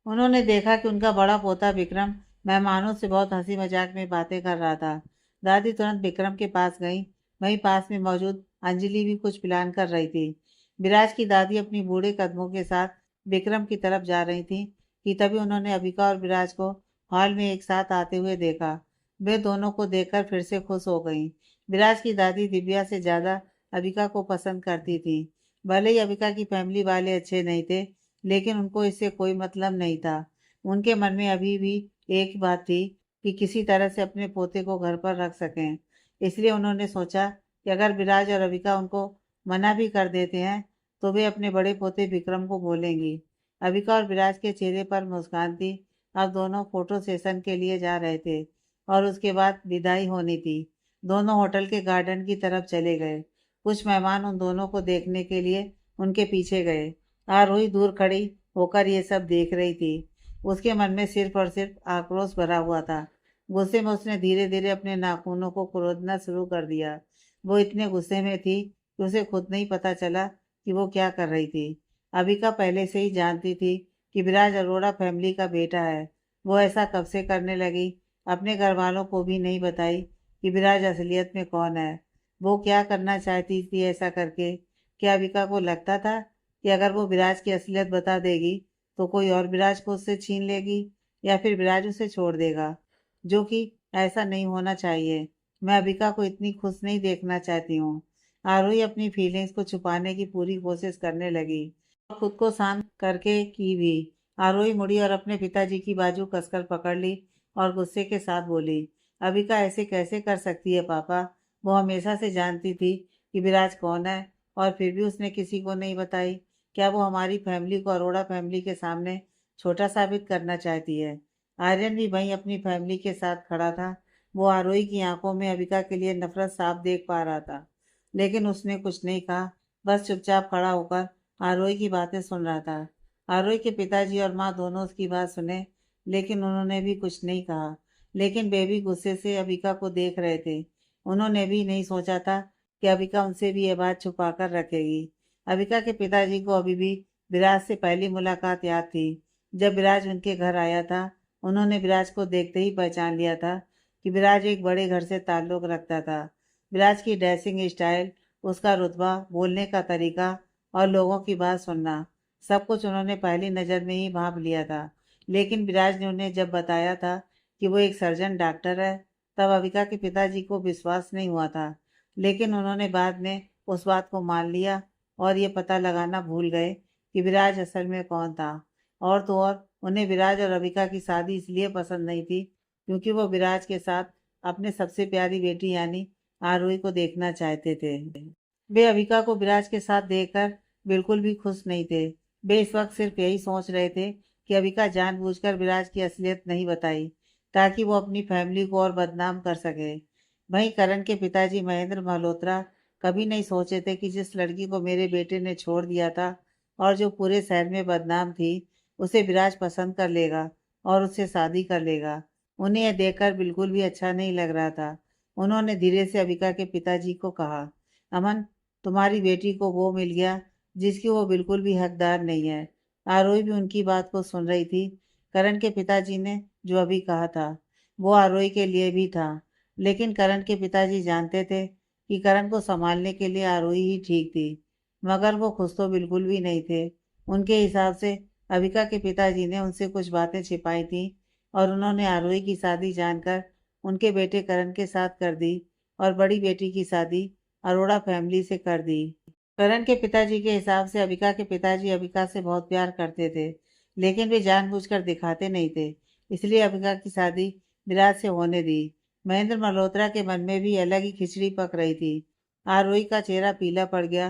उन्होंने देखा कि उनका बड़ा पोता विक्रम मेहमानों से बहुत हंसी मजाक में बातें कर रहा था। दादी तुरंत विक्रम के पास गई। वहीं पास में मौजूद अंजलि भी कुछ प्लान कर रही थी। विराज की दादी अपनी बूढ़े कदमों के साथ विक्रम की तरफ जा रही थी कि तभी उन्होंने अबिका और विराज को हॉल में एक साथ आते हुए देखा। वे दोनों को देखकर फिर से खुश हो गईं। विराज की दादी दिव्या से ज्यादा अबिका को पसंद करती थी। भले ही अबिका की फैमिली वाले अच्छे नहीं थे, लेकिन उनको इससे कोई मतलब नहीं था। उनके मन में अभी भी एक ही बात थी कि किसी तरह से अपने पोते को घर पर रख सकें। इसलिए उन्होंने सोचा कि अगर विराज और अबिका उनको मना भी कर देते हैं तो वे अपने बड़े पोते विक्रम को बोलेंगी। अबिका और विराज के चेहरे पर मुस्कान थी। अब दोनों फोटो सेशन के लिए जा रहे थे और उसके बाद विदाई होनी थी। दोनों होटल के गार्डन की तरफ चले गए। कुछ मेहमान उन दोनों को देखने के लिए उनके पीछे गए। आरोही दूर खड़ी होकर ये सब देख रही थी। उसके मन में सिर्फ और सिर्फ आक्रोश भरा हुआ था। गुस्से में उसने धीरे धीरे अपने नाखूनों को कुरेदना शुरू कर दिया। वो इतने गुस्से में थी कि उसे खुद नहीं पता चला कि वो क्या कर रही थी। अबिका पहले से ही जानती थी कि विराज अरोड़ा फैमिली का बेटा है। वो ऐसा कब से करने लगी, अपने घर वालों को भी नहीं बताई कि विराज असलियत में कौन है। वो क्या करना चाहती थी ऐसा करके? क्या अबिका को लगता था कि अगर वो विराज की असलियत बता देगी तो कोई और विराज को उससे छीन लेगी, या फिर विराज उसे छोड़ देगा? जो कि ऐसा नहीं होना चाहिए। मैं अबिका को इतनी खुश नहीं देखना चाहती हूँ। आरोही अपनी फीलिंग्स को छुपाने की पूरी कोशिश करने लगी और खुद को शांत करके की भी। आरोही मुड़ी और अपने पिताजी की बाजू कसकर पकड़ ली और गुस्से के साथ बोली, अबिका ऐसे कैसे कर सकती है पापा? वो हमेशा से जानती थी कि विराज कौन है और फिर भी उसने किसी को नहीं बताई। क्या वो हमारी फैमिली को अरोड़ा फैमिली के सामने छोटा साबित करना चाहती है? आर्यन भी वहीं अपनी फैमिली के साथ खड़ा था। वो आरोही की आंखों में अबिका के लिए नफरत साफ देख पा रहा था, लेकिन उसने कुछ नहीं कहा। बस चुपचाप खड़ा होकर आरोही की बातें सुन रहा था। आरोही के पिताजी और माँ दोनों उसकी बात सुने, लेकिन उन्होंने भी कुछ नहीं कहा। लेकिन बेबी गुस्से से अबिका को देख रहे थे। उन्होंने भी नहीं सोचा था कि अबिका उनसे भी यह बात छुपा कर रखेगी। अबिका के पिताजी को अभी भी विराज से पहली मुलाकात याद थी। जब विराज उनके घर आया था, उन्होंने विराज को देखते ही पहचान लिया था कि विराज एक बड़े घर से ताल्लुक रखता था। विराज की ड्रेसिंग स्टाइल, उसका रुतबा, बोलने का तरीका और लोगों की बात सुनना, सब कुछ उन्होंने पहली नज़र में ही भांप लिया था। लेकिन विराज ने उन्हें जब बताया था कि वो एक सर्जन डॉक्टर है, तब अविका के पिताजी को विश्वास नहीं हुआ था। लेकिन उन्होंने बाद में उस बात को मान लिया और ये पता लगाना भूल गए कि विराज असल में कौन था। और तो और उन्हें विराज और अविका की शादी इसलिए पसंद नहीं थी क्योंकि वो विराज के साथ अपने सबसे प्यारी बेटी यानी आरोही को देखना चाहते थे। वे अविका को विराज के साथ देखकर बिल्कुल भी खुश नहीं थे। वे इस वक्त सिर्फ यही सोच रहे थे कि अविका जानबूझकर विराज की असलियत नहीं बताई ताकि वो अपनी फैमिली को और बदनाम कर सके। वहीं करण के पिताजी महेंद्र मल्होत्रा कभी नहीं सोचे थे कि जिस लड़की को मेरे बेटे ने छोड़ दिया था और जो पूरे शहर में बदनाम थी, उसे विराज पसंद कर लेगा और उससे शादी कर लेगा। उन्हें यह देखकर बिल्कुल भी अच्छा नहीं लग रहा था। उन्होंने धीरे से अविका के पिताजी को कहा, अमन, तुम्हारी बेटी को वो मिल गया जिसकी वो बिल्कुल भी हकदार नहीं है। आरोही भी उनकी बात को सुन रही थी। करण के पिताजी ने जो अभी कहा था वो आरोही के लिए भी था, लेकिन करण के पिताजी जानते थे कि करण को संभालने के लिए आरोही ही ठीक थी। मगर वो खुश तो बिल्कुल भी नहीं थे। उनके हिसाब से अविका के पिताजी ने उनसे कुछ बातें छिपाई थी और उन्होंने आरोही की शादी जानकर उनके बेटे करण के साथ कर दी और बड़ी बेटी की शादी अरोड़ा फैमिली से कर दी। करण के पिताजी के हिसाब से अविका के पिताजी अविका से बहुत प्यार करते थे, लेकिन वे जानबूझकर दिखाते नहीं थे। इसलिए अविका की शादी विराज से होने दी। महेंद्र मल्होत्रा के मन में भी अलग ही खिचड़ी पक रही थी। आरोही का चेहरा पीला पड़ गया।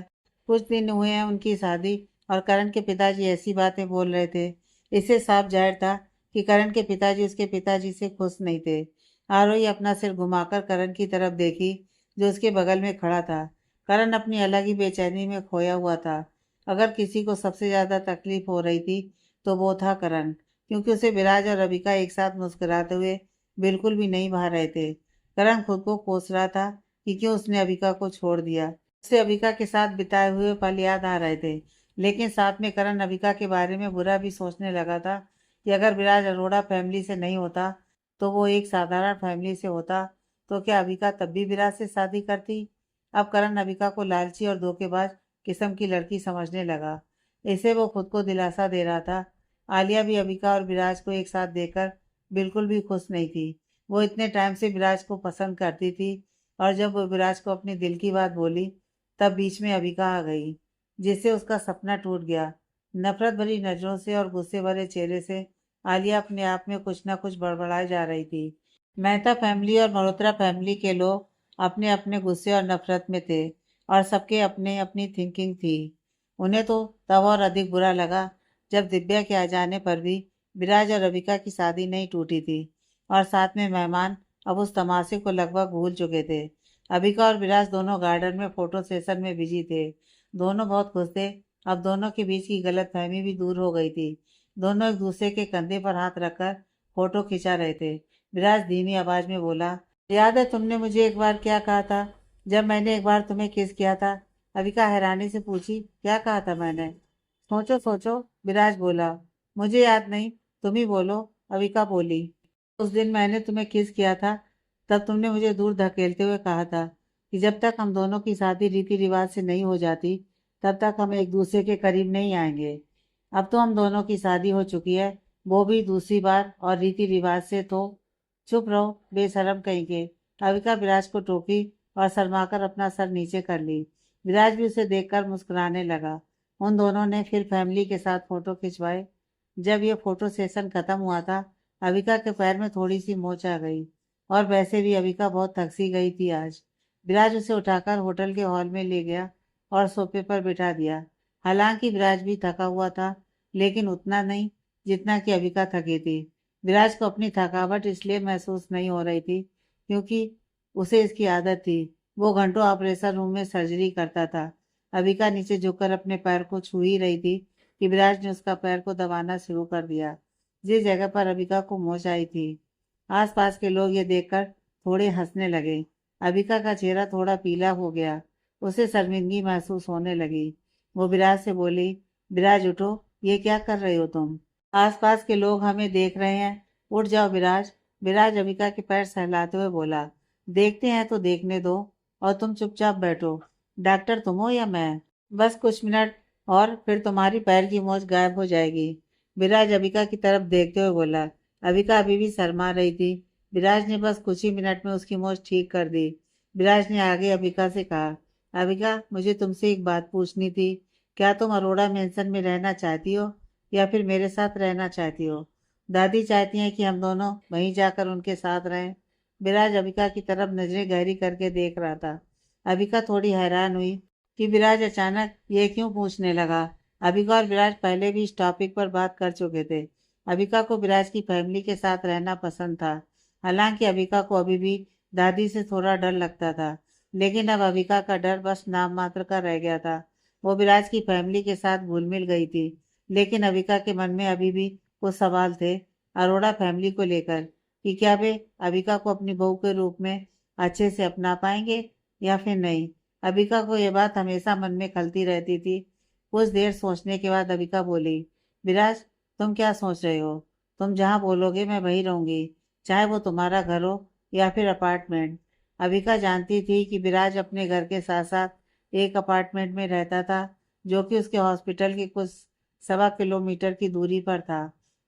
कुछ दिन हुए हैं उनकी शादी और करण के पिताजी ऐसी बातें बोल रहे थे। इससे साफ जाहिर था कि करण के पिताजी उसके पिताजी से खुश नहीं थे। आरोही अपना सिर घुमाकर करण की तरफ देखी, जो उसके बगल में खड़ा था। करण अपनी अलग ही बेचैनी में खोया हुआ था। अगर किसी को सबसे ज़्यादा तकलीफ हो रही थी तो वो था करण, क्योंकि उसे विराज और रविका एक साथ मुस्कुराते हुए बिल्कुल भी नहीं भा रहे थे। करण खुद को कोस रहा था कि क्यों उसने अबिका को छोड़ दिया। उसे अबिका के साथ बिताए हुए पल याद आ रहे थे, लेकिन साथ में करण अबिका के बारे में बुरा भी सोचने लगा था कि अगर विराज अरोड़ा फैमिली से नहीं होता तो वो एक साधारण फैमिली से होता, तो क्या अबिका तब भी विराज से शादी करती। अब करण अबिका को लालची और धोखेबाज किस्म की लड़की समझने लगा। इसे वो खुद को दिलासा दे रहा था। आलिया भी अबिका और विराज को एक साथ देखकर बिल्कुल भी खुश नहीं थी। वो इतने टाइम से विराज को पसंद करती थी, और जब वो विराज को अपने दिल की बात बोली तब बीच में अबिका आ गई, जिससे उसका सपना टूट गया। नफरत भरी नजरों से और गुस्से भरे चेहरे से आलिया अपने आप में कुछ ना कुछ बड़बड़ाए जा रही थी। मेहता फैमिली और मल्होत्रा फैमिली के लोग अपने अपने गुस्से और नफरत में थे, और सबके अपने अपनी थिंकिंग थी। उन्हें तो तब और अधिक बुरा लगा जब दिव्या के आ जाने पर भी विराज और रविका की शादी नहीं टूटी थी, और साथ में मेहमान अब उस तमाशे को लगभग भूल चुके थे। अबिका और विराज दोनों गार्डन में फोटो सेशन में बिजी थे। दोनों बहुत खुश थे। अब दोनों के बीच की गलतफहमी भी दूर हो गई थी। दोनों एक दूसरे के कंधे पर हाथ रखकर फोटो खिंचा रहे थे। विराज धीमी आवाज में बोला, याद है तुमने मुझे एक बार क्या कहा था जब मैंने एक बार तुम्हें किस किया था। अविका हैरानी से पूछी, क्या कहा था मैंने। सोचो सोचो, विराज बोला। मुझे याद नहीं, तुम ही बोलो, अविका बोली। उस दिन मैंने तुम्हें किस किया था, तब तुमने मुझे दूर धकेलते हुए कहा था कि जब तक हम दोनों की शादी रीति रिवाज से नहीं हो जाती तब तक हम एक दूसरे के करीब नहीं आएंगे। अब तो हम दोनों की शादी हो चुकी है, वो भी दूसरी बार, और रीति रिवाज से तो। चुप रहो बेशरम कहीं के। अविका विराज को टोकी और शर्माकर अपना सर नीचे कर ली। विराज भी उसे देखकर मुस्कुराने लगा। उन दोनों ने फिर फैमिली के साथ फोटो खिंचवाए। जब ये फोटो सेशन खत्म हुआ था, अविका के पैर में थोड़ी सी मोच आ गई, और वैसे भी अविका बहुत थक सी गई थी आज। विराज उसे उठाकर होटल के हॉल में ले गया और सोफे पर बिठा दिया। हालांकि विराज भी थका हुआ था, लेकिन उतना नहीं जितना कि अविका थकी थी। विराज को अपनी थकावट इसलिए महसूस नहीं हो रही थी क्योंकि उसे इसकी आदत थी। वो घंटों ऑपरेशन रूम में सर्जरी करता था। अविका नीचे झुककर अपने पैर को छू ही रही थी कि विराज ने उसका पैर को दबाना शुरू कर दिया, जिस जगह पर अविका को मोच आई थी। आसपास के लोग ये देखकर थोड़े हंसने लगे। अविका का चेहरा थोड़ा पीला हो गया। उसे शर्मिंदगी महसूस होने लगी। वो विराज से बोली, विराज उठो, ये क्या कर रहे हो तुम। आसपास के लोग हमें देख रहे हैं, उठ जाओ विराज। विराज अविका के पैर सहलाते हुए बोला, देखते हैं तो देखने दो, और तुम चुपचाप बैठो। डॉक्टर तुम हो या मैं। बस कुछ मिनट और फिर तुम्हारी पैर की मोच गायब हो जाएगी। विराज अविका की तरफ देखते हुए बोला। अविका अभी भी शर्मा रही थी। विराज ने बस कुछ ही मिनट में उसकी मोच ठीक कर दी। विराज ने आगे अविका से कहा, अविका मुझे तुमसे एक बात पूछनी थी। क्या तुम अरोड़ा मेंशन में रहना चाहती हो या फिर मेरे साथ रहना चाहती हो। दादी चाहती हैं कि हम दोनों वहीं जाकर उनके साथ रहें। विराज अबिका की तरफ नजरें गहरी करके देख रहा था। अबिका थोड़ी हैरान हुई कि विराज अचानक ये क्यों पूछने लगा। अबिका और विराज पहले भी इस टॉपिक पर बात कर चुके थे। अबिका को विराज की फैमिली के साथ रहना पसंद था। हालांकि अबिका को अभी भी दादी से थोड़ा डर लगता था, लेकिन अब अबिका का डर बस नाम मात्र का रह गया था। वो विराज की फैमिली के साथ घुल मिल गई थी, लेकिन अविका के मन में अभी भी कुछ सवाल थे अरोड़ा फैमिली को लेकर, कि क्या वे अविका को अपनी बहू के रूप में अच्छे से अपना पाएंगे या फिर नहीं। अविका को यह बात हमेशा मन में खलती रहती थी। कुछ देर सोचने के बाद अविका बोली, विराज तुम क्या सोच रहे हो। तुम जहाँ बोलोगे मैं वहीं रहूंगी, चाहे वो तुम्हारा घर हो या फिर अपार्टमेंट। अविका जानती थी कि विराज अपने घर के साथ साथ एक अपार्टमेंट में रहता था, जो कि उसके हॉस्पिटल के कुछ 1.25 किलोमीटर की दूरी पर था।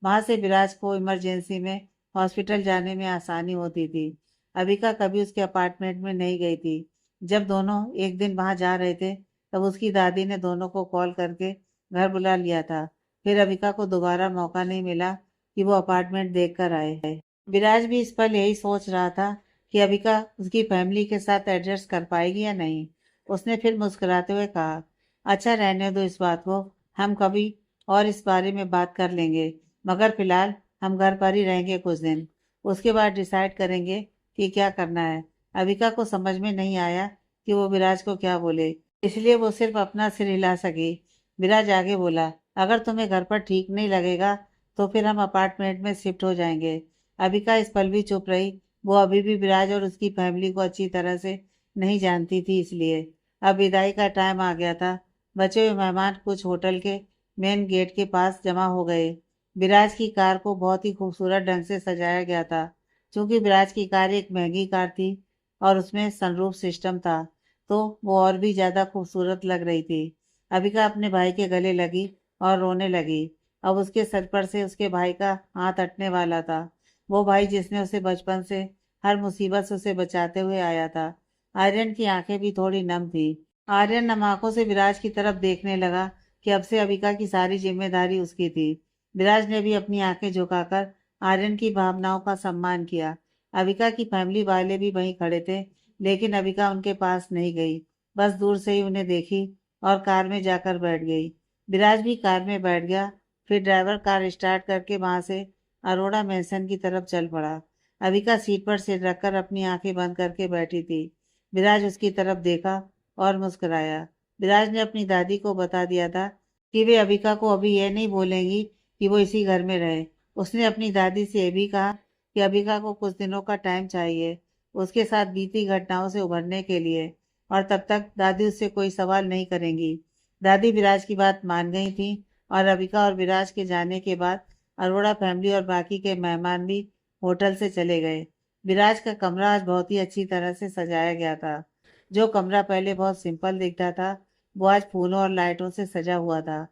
वहां से विराज को इमरजेंसी में हॉस्पिटल जाने में आसानी होती थी। अबिका कभी उसके अपार्टमेंट में नहीं गई थी। जब दोनों एक दिन वहां जा रहे थे तब उसकी दादी ने दोनों को कॉल करके घर बुला लिया था। फिर अबिका को दोबारा मौका नहीं मिला कि वो अपार्टमेंट देख कर आए। विराज भी इस पर यही सोच रहा था कि अबिका उसकी फैमिली के साथ एडजस्ट कर पाएगी या नहीं। उसने फिर मुस्कुराते हुए कहा, अच्छा रहने दो इस बात को, हम कभी और इस बारे में बात कर लेंगे, मगर फिलहाल हम घर पर ही रहेंगे कुछ दिन। उसके बाद डिसाइड करेंगे कि क्या करना है। अविका को समझ में नहीं आया कि वो विराज को क्या बोले, इसलिए वो सिर्फ अपना सिर हिला सकी। विराज आगे बोला, अगर तुम्हें घर पर ठीक नहीं लगेगा तो फिर हम अपार्टमेंट में शिफ्ट हो जाएंगे। अविका इस पल भी चुप रही। वो अभी भी विराज और उसकी फैमिली को अच्छी तरह से नहीं जानती थी, इसलिए अब विदाई का टाइम आ गया था। बचे हुए मेहमान कुछ होटल के मेन गेट के पास जमा हो गए। विराज की कार को बहुत ही खूबसूरत ढंग से सजाया गया था। क्योंकि विराज की कार एक महंगी कार थी और उसमें सनरूफ सिस्टम था, तो वो और भी ज़्यादा खूबसूरत लग रही थी। अबिका अपने भाई के गले लगी और रोने लगी। अब उसके सर पर से उसके भाई का हाथ हटने वाला था। वो भाई जिसने उसे बचपन से हर मुसीबत से उसे बचाते हुए आया था। आर्यन की आंखें भी थोड़ी नम थी। आर्यन नम आंखों से विराज की तरफ देखने लगा कि अब से अबिका की सारी जिम्मेदारी उसकी थी। विराज ने भी अपनी आंखें झुकाकर आर्यन की भावनाओं का सम्मान किया। अबिका की फैमिली वाले भी वहीं खड़े थे, लेकिन अबिका उनके पास नहीं गई। बस दूर से ही उन्हें देखी और कार में जाकर बैठ गई। विराज भी कार में बैठ गया। फिर ड्राइवर कार स्टार्ट करके वहां से अरोड़ा मैंसन की तरफ चल पड़ा। अबिका सीट पर सिर रखकर अपनी आंखें बंद करके बैठी थी। विराज उसकी तरफ देखा और मुस्कुराया। विराज ने अपनी दादी को बता दिया था कि वे अबिका को अभी यह नहीं बोलेंगी कि वो इसी घर में रहे। उसने अपनी दादी से यह भी कहा कि अबिका को कुछ दिनों का टाइम चाहिए उसके साथ बीती घटनाओं से उभरने के लिए, और तब तक दादी उससे कोई सवाल नहीं करेंगी। दादी विराज की बात मान गई थी और अबिका और विराज के जाने के बाद अरोड़ा फैमिली और बाकी के मेहमान भी होटल से चले गए। विराज का कमरा आज बहुत ही अच्छी तरह से सजाया गया था। जो कमरा पहले बहुत सिंपल दिखता था, वो आज फूलों और लाइटों से सजा हुआ था।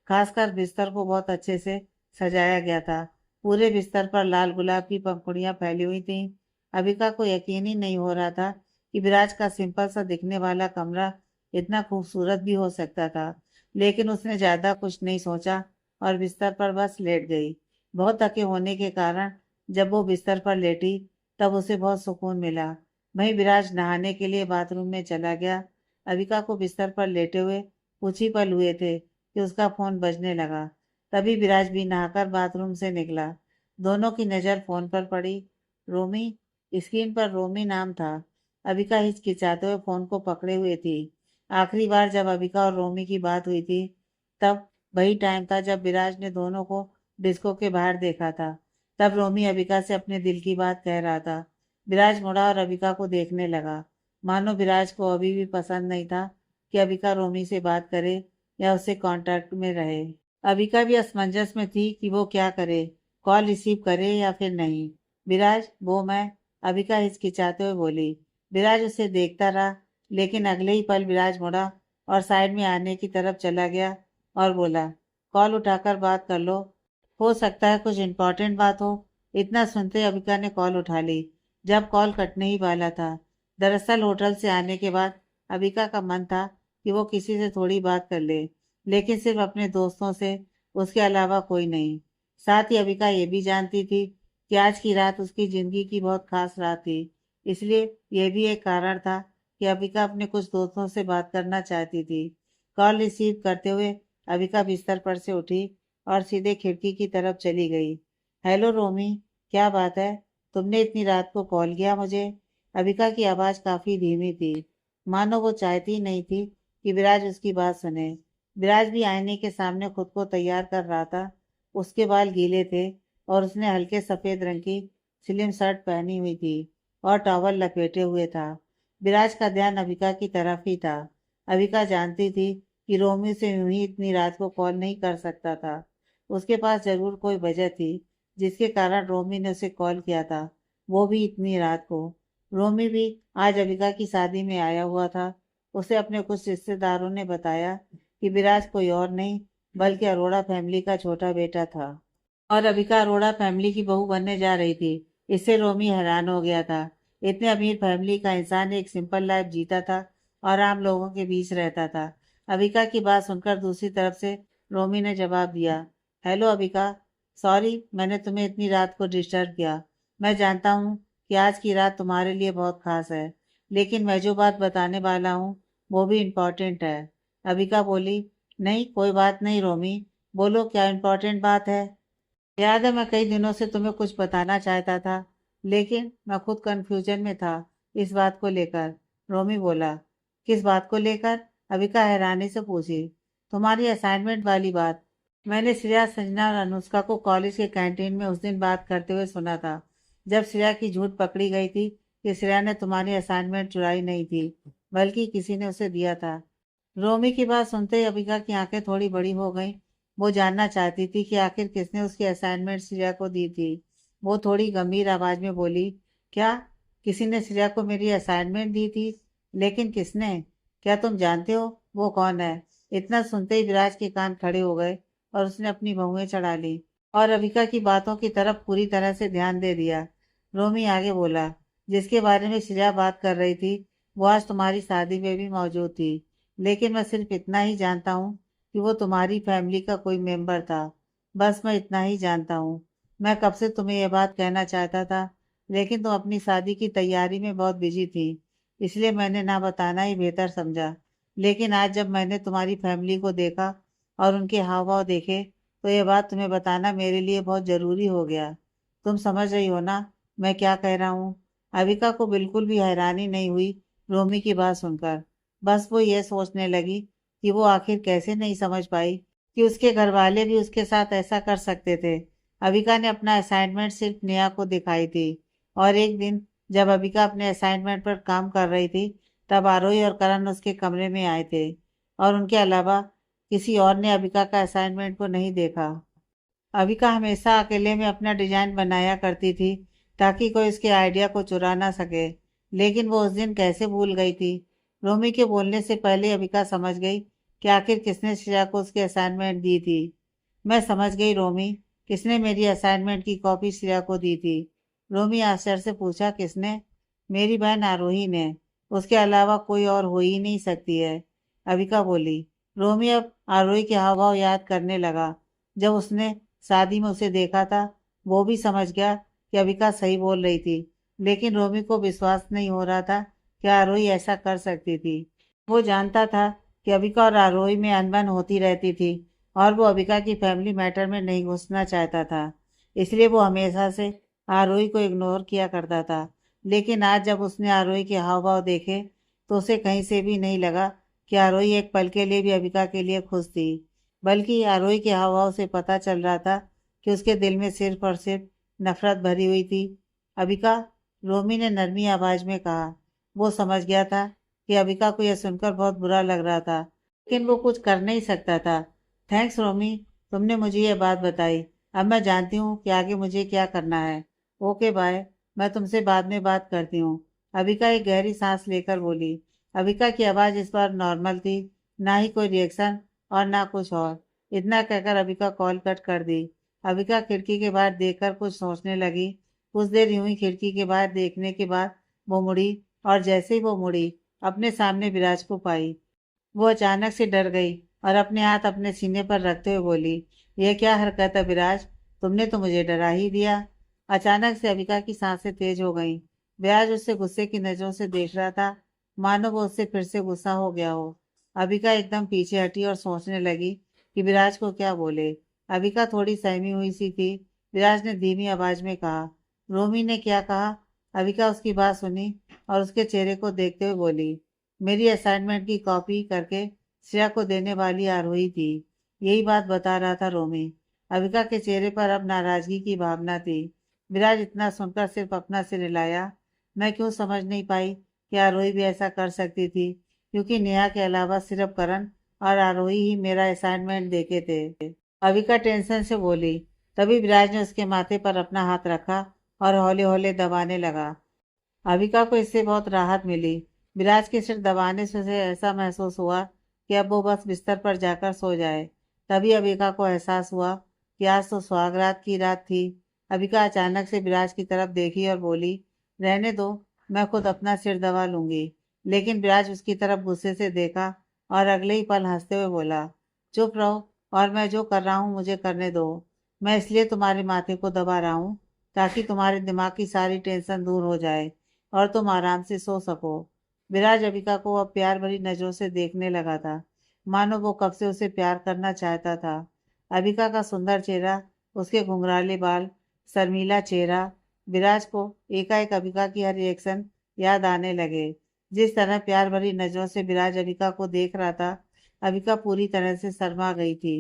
खासकर बिस्तर को बहुत अच्छे से सजाया गया था। पूरे बिस्तर पर लाल गुलाब की पंखुड़ियां फैली हुई थीं। अबिका को यकीन ही नहीं हो रहा था कि विराज का सिंपल सा दिखने वाला कमरा इतना खूबसूरत भी हो सकता था। लेकिन उसने ज्यादा कुछ नहीं सोचा और बिस्तर पर बस लेट गई। बहुत थके होने के कारण जब वो बिस्तर पर लेटी तब उसे बहुत सुकून मिला। वहीं विराज नहाने के लिए बाथरूम में चला गया। अबिका को बिस्तर पर लेटे हुए कुछ ही पल हुए थे कि उसका फोन बजने लगा। तभी विराज भी नहाकर बाथरूम से निकला। दोनों की नजर फोन पर पड़ी। रोमी, स्क्रीन पर रोमी नाम था। अबिका हिचकिचाते हुए फोन को पकड़े हुए थी। आखिरी बार जब अबिका और रोमी की बात हुई थी तब वही टाइम था जब विराज ने दोनों को डिस्को के बाहर देखा था। तब रोमी अबिका से अपने दिल की बात कह रहा था। विराज मुड़ा और अबिका को देखने लगा, मानो विराज को अभी भी पसंद नहीं था कि अबिका रोमी से बात करे या उससे कांटेक्ट में रहे। अबिका भी असमंजस में थी कि वो क्या करे, कॉल रिसीव करे या फिर नहीं। विराज, वो मैं, अबिका हिचकिचाते हुए बोली। विराज उसे देखता रहा, लेकिन अगले ही पल विराज मुड़ा और साइड में आने की तरफ चला गया और बोला, कॉल उठाकर बात कर लो, हो सकता है कुछ इम्पोर्टेंट बात हो। इतना सुनते ही अबिका ने कॉल उठा ली जब कॉल कटने ही वाला था। दरअसल होटल से आने के बाद अबिका का मन था कि वो किसी से थोड़ी बात कर ले, लेकिन सिर्फ अपने दोस्तों से, उसके अलावा कोई नहीं। साथ ही अबिका ये भी जानती थी कि आज की रात उसकी जिंदगी की बहुत खास रात थी, इसलिए यह भी एक कारण था कि अबिका अपने कुछ दोस्तों से बात करना चाहती थी। कॉल रिसीव करते हुए अबिका बिस्तर पर से उठी और सीधे खिड़की की तरफ चली गई। हेलो रोमी, क्या बात है, तुमने इतनी रात को कॉल किया मुझे? अबिका की आवाज़ काफ़ी धीमी थी, मानो वो चाहती ही नहीं थी कि विराज उसकी बात सुने। विराज भी आईने के सामने खुद को तैयार कर रहा था। उसके बाल गीले थे और उसने हल्के सफ़ेद रंग की स्लिम शर्ट पहनी हुई थी और टॉवल लपेटे हुए था। विराज का ध्यान अबिका की तरफ ही था। अबिका जानती थी कि रोमी से यूं ही इतनी रात को कॉल नहीं कर सकता था। उसके पास जरूर कोई वजह थी जिसके कारण रोमी ने उसे कॉल किया था, वो भी इतनी रात को। रोमी भी आज अबिका की शादी में आया हुआ था। उसे अपने कुछ रिश्तेदारों ने बताया कि विराज कोई और नहीं बल्कि अरोड़ा फैमिली का छोटा बेटा था और अबिका अरोड़ा फैमिली की बहू बनने जा रही थी। इससे रोमी हैरान हो गया था। इतने अमीर फैमिली का इंसान एक सिंपल लाइफ जीता था और आम लोगों के बीच रहता था। अबिका की बात सुनकर दूसरी तरफ से रोमी ने जवाब दिया, हेलो अबिका, सॉरी मैंने तुम्हें इतनी रात को डिस्टर्ब किया। मैं जानता हूँ कि आज की रात तुम्हारे लिए बहुत खास है, लेकिन मैं जो बात बताने वाला हूँ वो भी इम्पोर्टेंट है। अबिका बोली, नहीं कोई बात नहीं रोमी, बोलो क्या इम्पोर्टेंट बात है। याद है मैं कई दिनों से तुम्हें कुछ बताना चाहता था, लेकिन मैं खुद कंफ्यूजन में था इस बात को लेकर। रोमी बोला। किस बात को लेकर? अविका हैरानी से पूछी। तुम्हारी असाइनमेंट वाली बात। मैंने श्रेया, संजना और अनुष्का को कॉलेज के कैंटीन में उस दिन बात करते हुए सुना था, जब श्रेया की झूठ पकड़ी गई थी कि श्रेया ने तुम्हारी असाइनमेंट चुराई नहीं थी, बल्कि किसी ने उसे दिया था। रोमी की बात सुनते ही अबिका की आंखें थोड़ी बड़ी हो गईं। वो जानना चाहती थी कि आखिर किसने उसकी असाइनमेंट श्रेया को दी थी। वो थोड़ी गंभीर आवाज में बोली, क्या किसी ने श्रेया को मेरी असाइनमेंट दी थी? लेकिन किसने? क्या तुम जानते हो वो कौन है? इतना सुनते ही विराज के कान खड़े हो गए और उसने अपनी बहुएं चढ़ा ली और अविका की बातों की तरफ पूरी तरह से ध्यान दे दिया। रोमी आगे बोला, जिसके बारे में श्रेया बात कर रही थी वो आज तुम्हारी शादी में भी मौजूद थी। लेकिन मैं सिर्फ इतना ही जानता हूँ कि वो तुम्हारी फैमिली का कोई मेंबर था। बस मैं इतना ही जानता हूँ। मैं कब से तुम्हें यह बात कहना चाहता था, लेकिन तुम अपनी शादी की तैयारी में बहुत बिजी थी, इसलिए मैंने ना बताना ही बेहतर समझा। लेकिन आज जब मैंने तुम्हारी फैमिली को देखा और उनके हाव भाव देखे, तो यह बात तुम्हें बताना मेरे लिए बहुत ज़रूरी हो गया। तुम समझ रही हो ना मैं क्या कह रहा हूँ? अविका को बिल्कुल भी हैरानी नहीं हुई रोमी की बात सुनकर। बस वो ये सोचने लगी कि वो आखिर कैसे नहीं समझ पाई कि उसके घर वाले भी उसके साथ ऐसा कर सकते थे। अविका ने अपना असाइनमेंट सिर्फ नेहा को दिखाई थी, और एक दिन जब अविका अपने असाइनमेंट पर काम कर रही थी, तब आरोही और करण उसके कमरे में आए थे, और उनके अलावा किसी और ने अविका का असाइनमेंट को नहीं देखा। अविका हमेशा अकेले में अपना डिजाइन बनाया करती थी, ताकि कोई उसके आइडिया को चुरा ना सके। लेकिन वो उस दिन कैसे भूल गई थी? रोमी के बोलने से पहले अविका समझ गई कि आखिर किसने श्रेया को उसकी असाइनमेंट दी थी। मैं समझ गई रोमी, किसने मेरी असाइनमेंट की कॉपी श्रेया को दी थी? रोमी आश्चर्य से पूछा, किसने? मेरी बहन आरोही ने। उसके अलावा कोई और हो ही नहीं सकती है, अविका बोली। रोमी अब आरोही के हाव भाव याद करने लगा। जब उसने शादी में उसे देखा था, वो भी समझ गया कि अविका सही बोल रही थी। लेकिन रोमी को विश्वास नहीं हो रहा था कि आरोही ऐसा कर सकती थी। वो जानता था कि अविका और आरोही में अनबन होती रहती थी, और वो अविका की फैमिली मैटर में नहीं घुसना चाहता था। इसलिए वो हमेशा से आरोही को इग्नोर किया करता था। लेकिन आज जब उसने आरोही के हाव भाव देखे, तो उसे कहीं से भी नहीं लगा कि आरोही एक पल के लिए भी अविका के लिए खुश थी। बल्कि आरोही के हाव भाव से पता चल रहा था कि उसके दिल में सिर्फ और सिर्फ नफरत भरी हुई थी। अविका, रोमी ने नरमी आवाज में कहा। वो समझ गया था कि अविका को यह सुनकर बहुत बुरा लग रहा था, लेकिन वो कुछ कर नहीं सकता था। थैंक्स रोमी, तुमने मुझे ये बात बताई। अब मैं जानती हूँ कि आगे मुझे क्या करना है। ओके बाय, मैं तुमसे बाद में बात करती हूँ। अविका एक गहरी सांस लेकर बोली। अविका की आवाज़ इस बार नॉर्मल थी, ना ही कोई रिएक्शन और ना कुछ और। इतना कहकर अविका कॉल कट कर दी। अविका खिड़की के बाहर देखकर कुछ सोचने लगी। कुछ देर यूं ही खिड़की के बाहर देखने के बाद वो मुड़ी, और जैसे ही वो मुड़ी, अपने सामने विराज को पाई। वो अचानक से डर गई और अपने हाथ अपने सीने पर रखते हुए बोली, यह क्या हरकत है विराज? तुमने तो मुझे डरा ही दिया। अचानक से अविका की सांसें तेज हो गईं। विराज उससे गुस्से की नजरों से देख रहा था, मानो वो उससे फिर से गुस्सा हो गया हो। अविका एकदम पीछे हटी और सोचने लगी कि विराज को क्या बोले। अविका थोड़ी सहमी हुई सी थी। विराज ने धीमी आवाज में कहा, रोमी ने क्या कहा? अविका उसकी बात सुनी और उसके चेहरे को देखते हुए बोली, मेरी असाइनमेंट की कॉपी करके श्रेया को देने वाली आरोही थी। यही बात बता रहा था रोमी। अविका के चेहरे पर अब नाराजगी की भावना थी। विराज इतना सुनकर सिर्फ अपना सिर हिलाया। मैं क्यों समझ नहीं पाई कि आरोही भी ऐसा कर सकती थी, क्योंकि नेहा के अलावा सिर्फ करण और आरोही ही मेरा असाइनमेंट देखे थे। अविका टेंशन से बोली। तभी विराज ने उसके माथे पर अपना हाथ रखा और हौले हौले दबाने लगा। अविका को इससे बहुत राहत मिली। विराज के सिर दबाने से उसे ऐसा महसूस हुआ कि अब वो बस बिस्तर पर जाकर सो जाए। तभी अविका को एहसास हुआ कि आज तो सुहागरात की रात थी। अविका अचानक से विराज की तरफ देखी और बोली, रहने दो, मैं खुद अपना सिर दबा लूंगी। लेकिन विराज उसकी तरफ गुस्से से देखा और अगले ही पल हंसते हुए बोला, चुप रहो, और मैं जो कर रहा हूँ मुझे करने दो। मैं इसलिए तुम्हारे माथे को दबा रहा हूँ, ताकि तुम्हारे दिमाग की सारी टेंशन दूर हो जाए और तुम आराम से सो सको। विराज अविका को अब प्यार भरी नजरों से देखने लगा था, मानो वो कब से उसे प्यार करना चाहता था। अविका का सुंदर चेहरा उसके घुंघराले बाल, शर्मीला चेहरा। विराज को एकाएक अबिका की हर रिएक्शन याद आने लगे। जिस तरह प्यार भरी नजरों से विराज अबिका को देख रहा था, अबिका पूरी तरह से शर्मा गई थी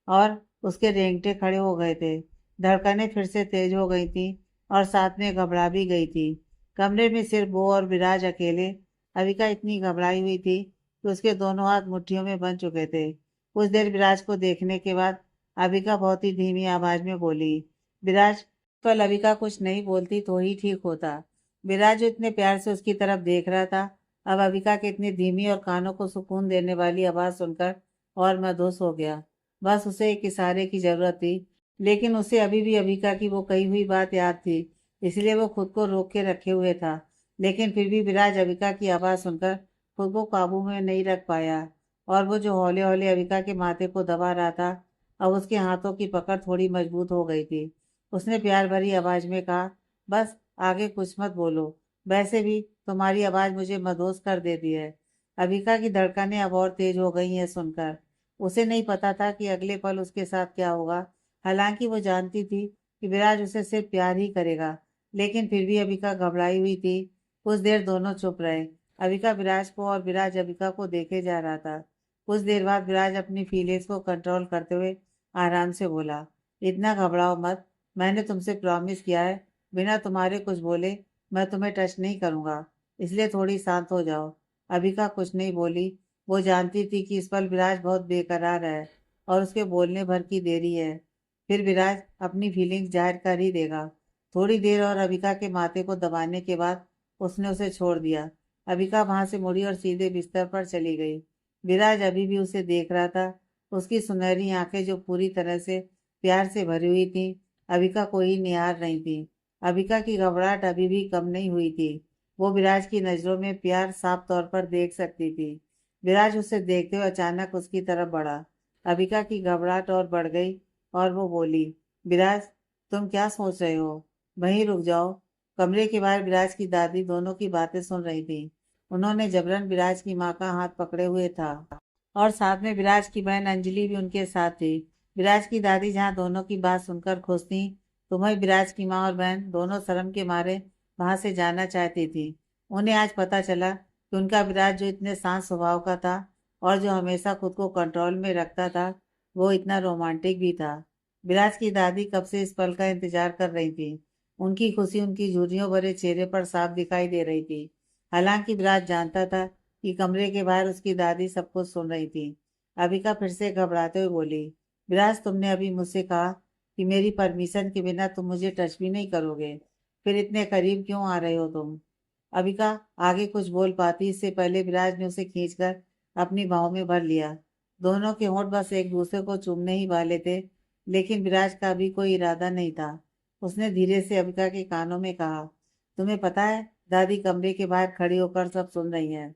और उसके रेंगटे खड़े हो गए थे। धड़कनें फिर से तेज हो गई थी और साथ में घबरा भी गई थी। कमरे में सिर्फ वो और विराज अकेले। अबिका इतनी घबराई हुई थी कि उसके दोनों हाथ मुट्ठियों में बंध चुके थे। कुछ देर विराज को देखने के बाद अबिका बहुत ही धीमी आवाज में बोली, विराज। कल अबिका कुछ नहीं बोलती तो ही ठीक होता। विराज जो इतने प्यार से उसकी तरफ देख रहा था, अब अबिका की इतनी धीमी और कानों को सुकून देने वाली आवाज सुनकर और मदहोश हो गया। बस उसे एक इशारे की जरूरत थी, लेकिन उसे अभी भी अबिका की वो कही हुई बात याद थी, इसलिए वो खुद को रोक के रखे हुए था। लेकिन फिर भी विराज अबिका की आवाज़ सुनकर खुद को काबू में नहीं रख पाया और वो जो हौले हौले अबिका के माथे को दबा रहा था, अब उसके हाथों की पकड़ थोड़ी मजबूत हो गई थी। उसने प्यार भरी आवाज़ में कहा, बस आगे कुछ मत बोलो, वैसे भी तुम्हारी आवाज़ मुझे मदहोश कर देती है। अबिका की धड़कनें अब और तेज हो गई हैं सुनकर। उसे नहीं पता था कि अगले पल उसके साथ क्या होगा। हालांकि वो जानती थी कि विराज उसे सिर्फ प्यार ही करेगा, लेकिन फिर भी अबिका घबराई हुई थी। कुछ देर दोनों चुप रहे। अबिका विराज को और विराज अबिका को देखे जा रहा था। कुछ देर बाद विराज अपनी फीलिंग्स को कंट्रोल करते हुए आराम से बोला, इतना घबराओ मत। मैंने तुमसे प्रॉमिस किया है, बिना तुम्हारे कुछ बोले मैं तुम्हें टच नहीं करूंगा, इसलिए थोड़ी शांत हो जाओ। अबिका कुछ नहीं बोली। वो जानती थी कि इस पल विराज बहुत बेकरार है और उसके बोलने भर की देरी है। फिर विराज अपनी फीलिंग्स जाहिर कर ही देगा। थोड़ी देर और अबिका के माथे को दबाने के बाद उसने उसे छोड़ दिया। अबिका वहां से मुड़ी और सीधे बिस्तर पर चली गई। विराज अभी भी उसे देख रहा था। उसकी सुनहरी आंखें जो पूरी तरह से प्यार से भरी हुई थी, अबिका को ही निहार रही थी। अबिका की घबराहट अभी भी कम नहीं हुई थी। वो विराज की नजरों में प्यार साफ तौर पर देख सकती थी। विराज उसे देखते हुए अचानक उसकी तरफ बढ़ा। अबिका की घबराहट और बढ़ गई और वो बोली, विराज, तुम क्या सोच रहे हो? वहीं रुक जाओ। कमरे के बाहर विराज की दादी दोनों की बातें सुन रही थी। उन्होंने जबरन विराज की माँ का हाथ पकड़े हुए था और साथ में विराज की बहन अंजलि भी उनके साथ थी। विराज की दादी जहाँ दोनों की बात सुनकर खुश थी, तो वहीं विराज की माँ और बहन दोनों शर्म के मारे वहां से जाना चाहती थी। उन्हें आज पता चला कि उनका विराज जो इतने शांत स्वभाव का था और जो हमेशा खुद को कंट्रोल में रखता था, वो इतना रोमांटिक भी था। विराज की दादी कब से इस पल का इंतजार कर रही थी। उनकी खुशी उनकी झुर्रियों भरे चेहरे पर साफ दिखाई दे रही थी। हालांकि विराज जानता था कि कमरे के बाहर उसकी दादी सब कुछ सुन रही थी। अबिका फिर से घबराते हुए बोली, विराज, तुमने अभी मुझसे कहा कि मेरी परमिशन के बिना तुम मुझे टच भी नहीं करोगे, फिर इतने करीब क्यों आ रहे हो तुम? अबिका आगे कुछ बोल पाती इससे पहले विराज ने उसे खींचकर अपनी बाहों में भर लिया। दोनों के होंठ बस एक दूसरे को चूमने ही वाले थे, लेकिन विराज का भी कोई इरादा नहीं था। उसने धीरे से अबिका के कानों में कहा, तुम्हें पता है, दादी कमरे के बाहर खड़ी होकर सब सुन रही हैं।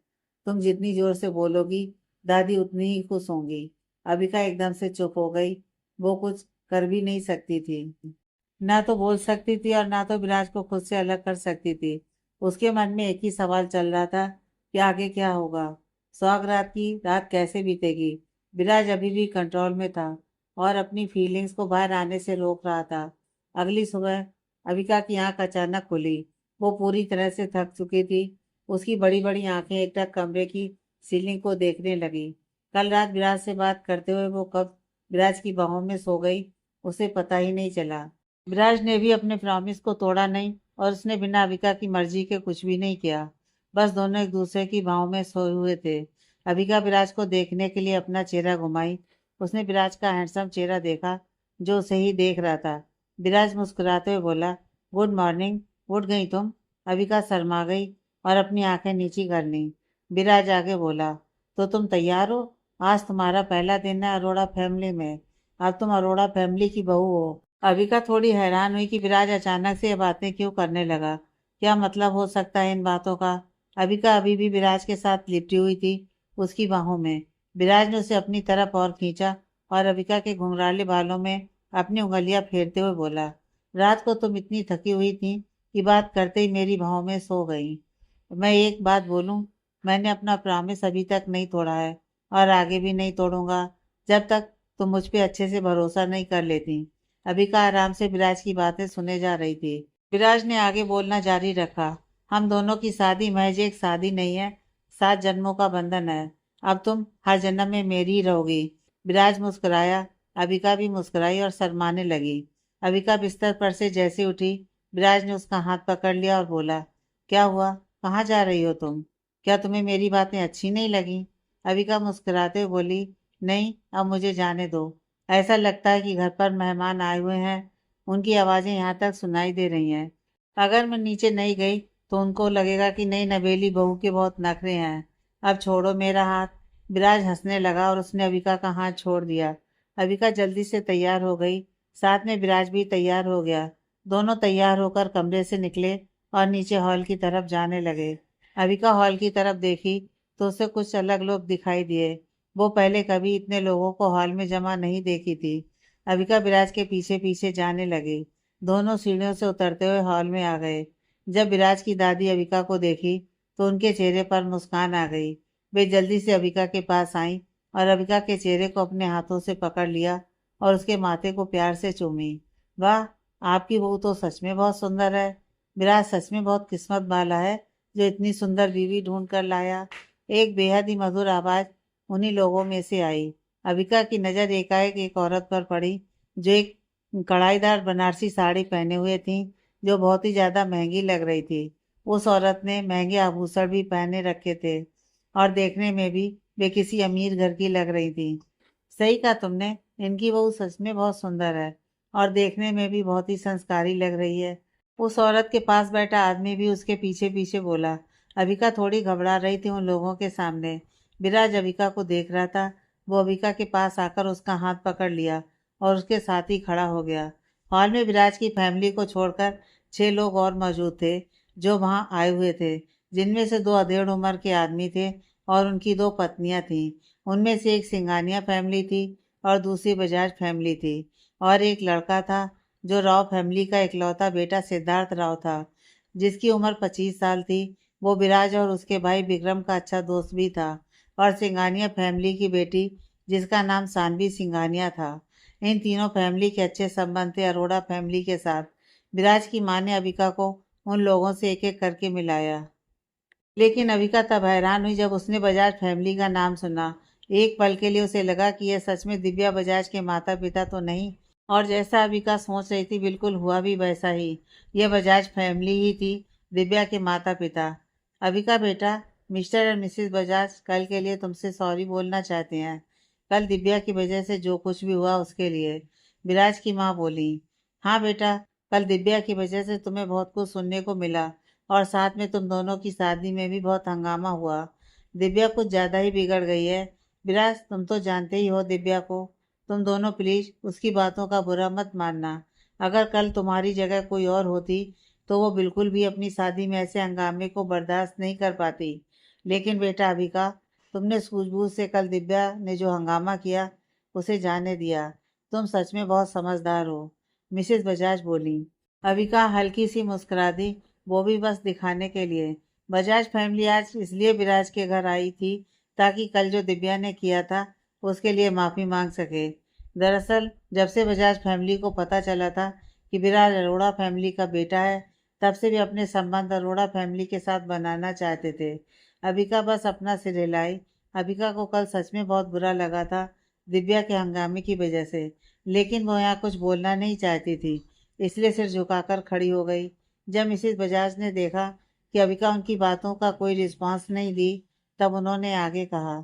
तुम जितनी जोर से बोलोगी, दादी उतनी ही खुश होंगी। अबिका एकदम से चुप हो गई। वो कुछ कर भी नहीं सकती थी। ना तो बोल सकती थी और ना तो विराज को खुद से अलग कर सकती थी। उसके मन में एक ही सवाल चल रहा था कि आगे क्या होगा, सुहागरात की रात कैसे बीतेगी। विराज अभी भी कंट्रोल में था और अपनी फीलिंग्स को बाहर आने से रोक रहा था। अगली सुबह अविका की आंख अचानक खुली। वो पूरी तरह से थक चुकी थी। उसकी बड़ी बड़ी आंखें एकटक कमरे की सीलिंग को देखने लगी। कल रात विराज से बात करते हुए वो कब विराज की बाहों में सो गई, उसे पता ही नहीं चला। विराज ने भी अपने प्रॉमिस को तोड़ा नहीं और उसने बिना अविका की मर्जी के कुछ भी नहीं किया। बस दोनों एक दूसरे की बाहों में सोए हुए थे। अविका विराज को देखने के लिए अपना चेहरा घुमाई। उसने विराज का हैंडसम चेहरा देखा जो उसे ही देख रहा था। विराज मुस्कुराते हुए बोला, गुड मॉर्निंग, उठ गई तुम? अविका शर्मा गई और अपनी आंखें नीची कर ली। विराज आगे बोला, तो तुम तैयार हो? आज तुम्हारा पहला दिन है अरोड़ा फैमिली में। अब तुम अरोड़ा फैमिली की बहू हो। अविका थोड़ी हैरान हुई कि विराज अचानक से ये बातें क्यों करने लगा। क्या मतलब हो सकता है इन बातों का? अविका अभी भी विराज के साथ लिपटी हुई थी, उसकी बाहों में। विराज ने उसे अपनी तरफ और खींचा और अविका के घुंघराले बालों में अपनी उंगलियां फेरते हुए बोला, रात को तुम इतनी थकी हुई थी कि बात करते ही मेरी बाहों में सो गई। मैं एक बात बोलूं, मैंने अपना प्रॉमिस अभी तक नहीं तोड़ा है और आगे भी नहीं तोड़ूंगा जब तक तुम मुझ पे अच्छे से भरोसा नहीं कर लेती। अबिका आराम से विराज की बातें सुने जा रही थी। विराज ने आगे बोलना जारी रखा। हम दोनों की शादी महज एक शादी नहीं है, 7 जन्मों का बंधन है। अब तुम हर जन्म में मेरी ही रहोगी। विराज मुस्कुराया। अबिका भी मुस्कुराई और शर्माने लगी। अबिका बिस्तर पर से जैसे उठी, विराज ने उसका हाथ पकड़ लिया और बोला, क्या हुआ? कहाँ जा रही हो तुम? क्या तुम्हें मेरी बातें अच्छी नहीं लगी? अबिका मुस्कुराते हुए बोली, नहीं, अब मुझे जाने दो। ऐसा लगता है कि घर पर मेहमान आए हुए हैं। उनकी आवाज़ें यहाँ तक सुनाई दे रही हैं। अगर मैं नीचे नहीं गई तो उनको लगेगा कि नई नवेली बहू के बहुत नखरे हैं। अब छोड़ो मेरा हाथ। विराज हंसने लगा और उसने अबिका का हाथ छोड़ दिया। अबिका जल्दी से तैयार हो गई। साथ में विराज भी तैयार हो गया। दोनों तैयार होकर कमरे से निकले और नीचे हॉल की तरफ जाने लगे। अबिका हॉल की तरफ देखी तो उसे कुछ अलग लोग दिखाई दिए। वो पहले कभी इतने लोगों को हॉल में जमा नहीं देखी थी। अबिका विराज के पीछे पीछे जाने लगी। दोनों सीढ़ियों से उतरते हुए हॉल में आ गए। जब विराज की दादी अबिका को देखी तो उनके चेहरे पर मुस्कान आ गई। वे जल्दी से अबिका के पास आईं और अबिका के चेहरे को अपने हाथों से पकड़ लिया और उसके माथे को प्यार से चूमी। वाह, आपकी बहू तो सच में बहुत सुंदर है। विराज सच में बहुत किस्मत वाला है जो इतनी सुंदर बीवी ढूंढ कर लाया। एक बेहद ही मधुर आवाज उन्हीं लोगों में से आई। अबिका की नजर एकाएक एक औरत पर पड़ी जो एक कढ़ाईदार बनारसी साड़ी पहने हुए थी, जो बहुत ही ज्यादा महंगी लग रही थी। उस औरत ने महंगे आभूषण भी पहने रखे थे और देखने में भी वे किसी अमीर घर की लग रही थी। सही कहा तुमने, इनकी बहू सच में बहुत सुंदर है और देखने में भी बहुत ही संस्कारी लग रही है। उस औरत के पास बैठा आदमी भी उसके पीछे पीछे बोला। अबिका थोड़ी घबरा रही थी उन लोगों के सामने। विराज अबिका को देख रहा था। वो अबिका के पास आकर उसका हाथ पकड़ लिया और उसके साथ ही खड़ा हो गया। हॉल में विराज की फैमिली को छोड़कर 6 लोग और मौजूद थे जो वहां आए हुए थे, जिनमें से 2 अधेड़ उम्र के आदमी थे और उनकी 2 पत्नियां थीं। उनमें से एक सिंघानिया फैमिली थी और दूसरी बजाज फैमिली थी, और एक लड़का था जो राव फैमिली का इकलौता बेटा सिद्धार्थ राव था, जिसकी उम्र 25 साल थी। वो विराज और उसके भाई विक्रम का अच्छा दोस्त भी था, और सिंघानिया फैमिली की बेटी जिसका नाम सानवी सिंघानिया था। इन तीनों फैमिली के अच्छे संबंध थे अरोड़ा फैमिली के साथ। विराज की माँ ने अबिका को उन लोगों से एक एक करके मिलाया, लेकिन अविका तब हैरान हुई जब उसने बजाज फैमिली का नाम सुना। एक पल के लिए उसे लगा कि यह सच में दिव्या बजाज के माता पिता तो नहीं, और जैसा अविका सोच रही थी बिल्कुल हुआ भी वैसा ही। यह बजाज फैमिली ही थी, दिव्या के माता पिता। अविका बेटा, मिस्टर और मिसेस बजाज कल के लिए तुमसे सॉरी बोलना चाहते हैं। कल दिव्या की वजह से जो कुछ भी हुआ उसके लिए। विराज की माँ बोली। हाँ बेटा, कल दिव्या की वजह से तुम्हें बहुत कुछ सुनने को मिला और साथ में तुम दोनों की शादी में भी बहुत हंगामा हुआ। दिव्या कुछ ज़्यादा ही बिगड़ गई है। विराज, तुम तो जानते ही हो दिव्या को। तुम दोनों प्लीज उसकी बातों का बुरा मत मानना। अगर कल तुम्हारी जगह कोई और होती तो वो बिल्कुल भी अपनी शादी में ऐसे हंगामे को बर्दाश्त नहीं कर पाती। लेकिन बेटा अभिका, तुमने सूझबूझ से कल दिव्या ने जो हंगामा किया उसे जाने दिया। तुम सच में बहुत समझदार हो, मिसेस बजाज बोली। अभिका हल्की सी मुस्कुरा दी, वो भी बस दिखाने के लिए। बजाज फैमिली आज इसलिए विराज के घर आई थी ताकि कल जो दिव्या ने किया था उसके लिए माफ़ी मांग सके। दरअसल जब से बजाज फैमिली को पता चला था कि विराज अरोड़ा फैमिली का बेटा है, तब से वे अपने संबंध अरोड़ा फैमिली के साथ बनाना चाहते थे। अबिका बस अपना सिर हिलाई। अबिका को कल सच में बहुत बुरा लगा था दिव्या के हंगामे की वजह से, लेकिन वो यहाँ कुछ बोलना नहीं चाहती थी, इसलिए सिर झुकाकर खड़ी हो गई। जब मिसेस बजाज ने देखा कि अबिका उनकी बातों का कोई रिस्पांस नहीं दी, तब उन्होंने आगे कहा,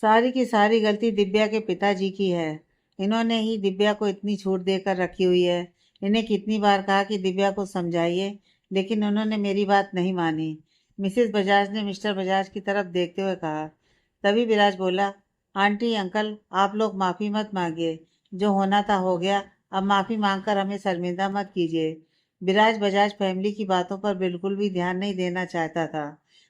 सारी की सारी गलती दिव्या के पिताजी की है। इन्होंने ही दिव्या को इतनी छूट देकर रखी हुई है। इन्हें कितनी बार कहा कि दिव्या को समझाइए, लेकिन उन्होंने मेरी बात नहीं मानी। मिसेस बजाज ने मिस्टर बजाज की तरफ देखते हुए कहा। तभी विराज बोला, आंटी अंकल, आप लोग माफ़ी मत मांगिए। जो होना था हो गया। अब माफ़ी मांगकर हमें शर्मिंदा मत कीजिए। विराज बजाज फैमिली की बातों पर बिल्कुल भी ध्यान नहीं देना चाहता था।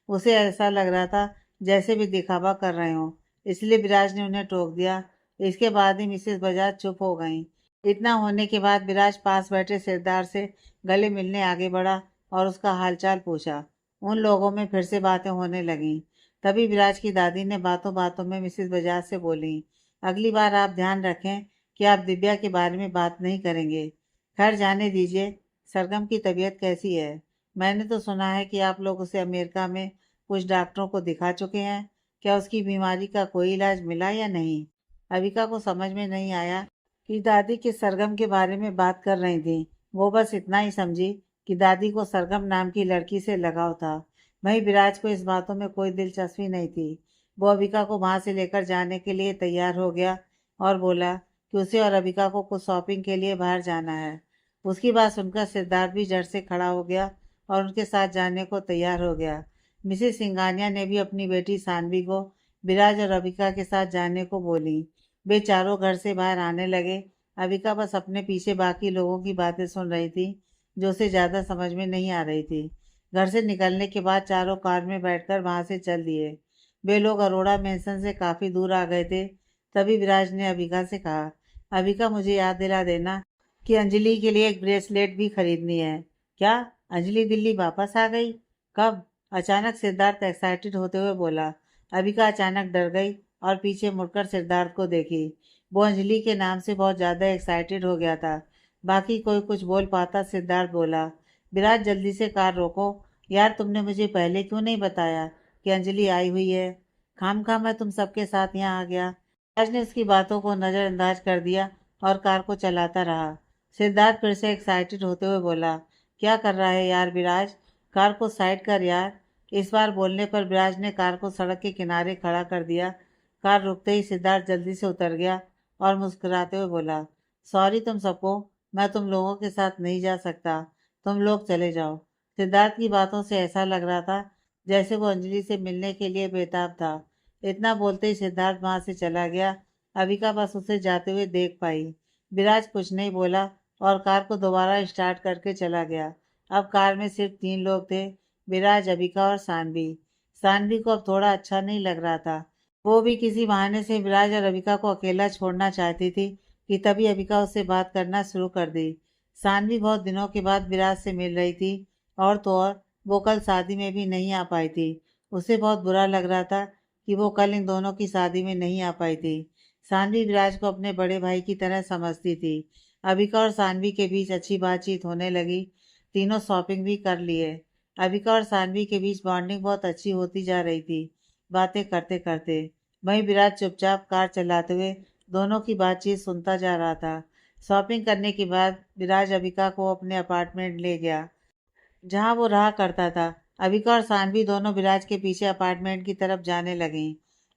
उसे ऐसा लग रहा था जैसे भी दिखावा कर रहे हों, इसलिए विराज ने उन्हें टोक दिया। इसके बाद ही मिसेस बजाज चुप हो गईं। इतना होने के बाद विराज पास बैठे सिरदार से गले मिलने आगे बढ़ा और उसका हालचाल पूछा। उन लोगों में फिर से बातें होने लगीं। तभी विराज की दादी ने बातों बातों में मिसेस बजाज से बोली, अगली बार आप ध्यान रखें कि आप दिव्या के बारे में बात नहीं करेंगे। खैर जाने दीजिए, सरगम की तबीयत कैसी है? मैंने तो सुना है कि आप लोग उसे अमेरिका में कुछ डॉक्टरों को दिखा चुके हैं। क्या उसकी बीमारी का कोई इलाज मिला या नहीं? अविका को समझ में नहीं आया कि दादी किस सरगम के बारे में बात कर रही थी। वो बस इतना ही समझी कि दादी को सरगम नाम की लड़की से लगाव था। वहीं विराज को इस बातों में कोई दिलचस्पी नहीं थी। वो अविका को वहां से लेकर जाने के लिए तैयार हो गया और बोला कि उसे और अविका को कुछ शॉपिंग के लिए बाहर जाना है। उसकी बात सुनकर सिद्धार्थ भी जड़ से खड़ा हो गया और उनके साथ जाने को तैयार हो गया। मिसेस सिंघानिया ने भी अपनी बेटी सानवी को विराज और अविका के साथ जाने को बोली। वे चारों घर से बाहर आने लगे। अविका बस अपने पीछे बाकी लोगों की बातें सुन रही थी, जो उसे ज़्यादा समझ में नहीं आ रही थी। घर से निकलने के बाद चारों कार में बैठकर वहां से चल दिए। वे लोग अरोड़ा मेंशन से काफ़ी दूर आ गए थे। तभी विराज ने अविका से कहा, अविका मुझे याद दिला देना कि अंजलि के लिए एक ब्रेसलेट भी खरीदनी है। क्या? अंजलि दिल्ली वापस आ गई? कब? अचानक सिद्धार्थ एक्साइटेड होते हुए बोला। अविका अचानक डर गई और पीछे मुड़कर सिद्धार्थ को देखी। वो अंजलि के नाम से बहुत ज़्यादा एक्साइटेड हो गया था। बाकी कोई कुछ बोल पाता। सिद्धार्थ बोला, विराज जल्दी से कार रोको। यार तुमने मुझे पहले क्यों नहीं बताया कि अंजलि आई हुई है? खामखा मैं तुम सबके साथ यहाँ आ गया। विराज ने उसकी बातों को नज़रअंदाज कर दिया और कार को चलाता रहा। सिद्धार्थ फिर से एक्साइटेड होते हुए बोला, क्या कर रहा है यार विराज? कार को साइड कर यार। इस बार बोलने पर विराज ने कार को सड़क के किनारे खड़ा कर दिया। कार रुकते ही सिद्धार्थ जल्दी से उतर गया और मुस्कुराते हुए बोला, सॉरी तुम सबको, मैं तुम लोगों के साथ नहीं जा सकता। तुम लोग चले जाओ। सिद्धार्थ की बातों से ऐसा लग रहा था जैसे वो अंजलि से मिलने के लिए बेताब था। इतना बोलते ही सिद्धार्थ वहां से चला गया। अविका बस उसे जाते हुए देख पाई। विराज कुछ नहीं बोला और कार को दोबारा स्टार्ट करके चला गया। अब कार में सिर्फ 3 लोग थे, विराज, अविका और सानवी। सानवी को अब थोड़ा अच्छा नहीं लग रहा था। वो भी किसी बहाने से विराज और अविका को अकेला छोड़ना चाहती थी कि तभी अविका उससे बात करना शुरू कर दी। सानवी बहुत दिनों के बाद विराज से मिल रही थी और तो और वो कल शादी में भी नहीं आ पाई थी। उसे बहुत बुरा लग रहा था कि वो कल इन दोनों की शादी में नहीं आ पाई थी। सानवी विराज को अपने बड़े भाई की तरह समझती थी। अविका और सानवी के बीच अच्छी बातचीत होने लगी। तीनों शॉपिंग भी कर लिए। अविका और सानवी के बीच बॉन्डिंग बहुत अच्छी होती जा रही थी, बातें करते करते। वहीं विराज चुपचाप कार चलाते हुए दोनों की बातचीत सुनता जा रहा था। शॉपिंग करने के बाद विराज अविका को अपने अपार्टमेंट ले गया, जहां वो रहा करता था। अविका और सानवी दोनों विराज के पीछे अपार्टमेंट की तरफ जाने लगी।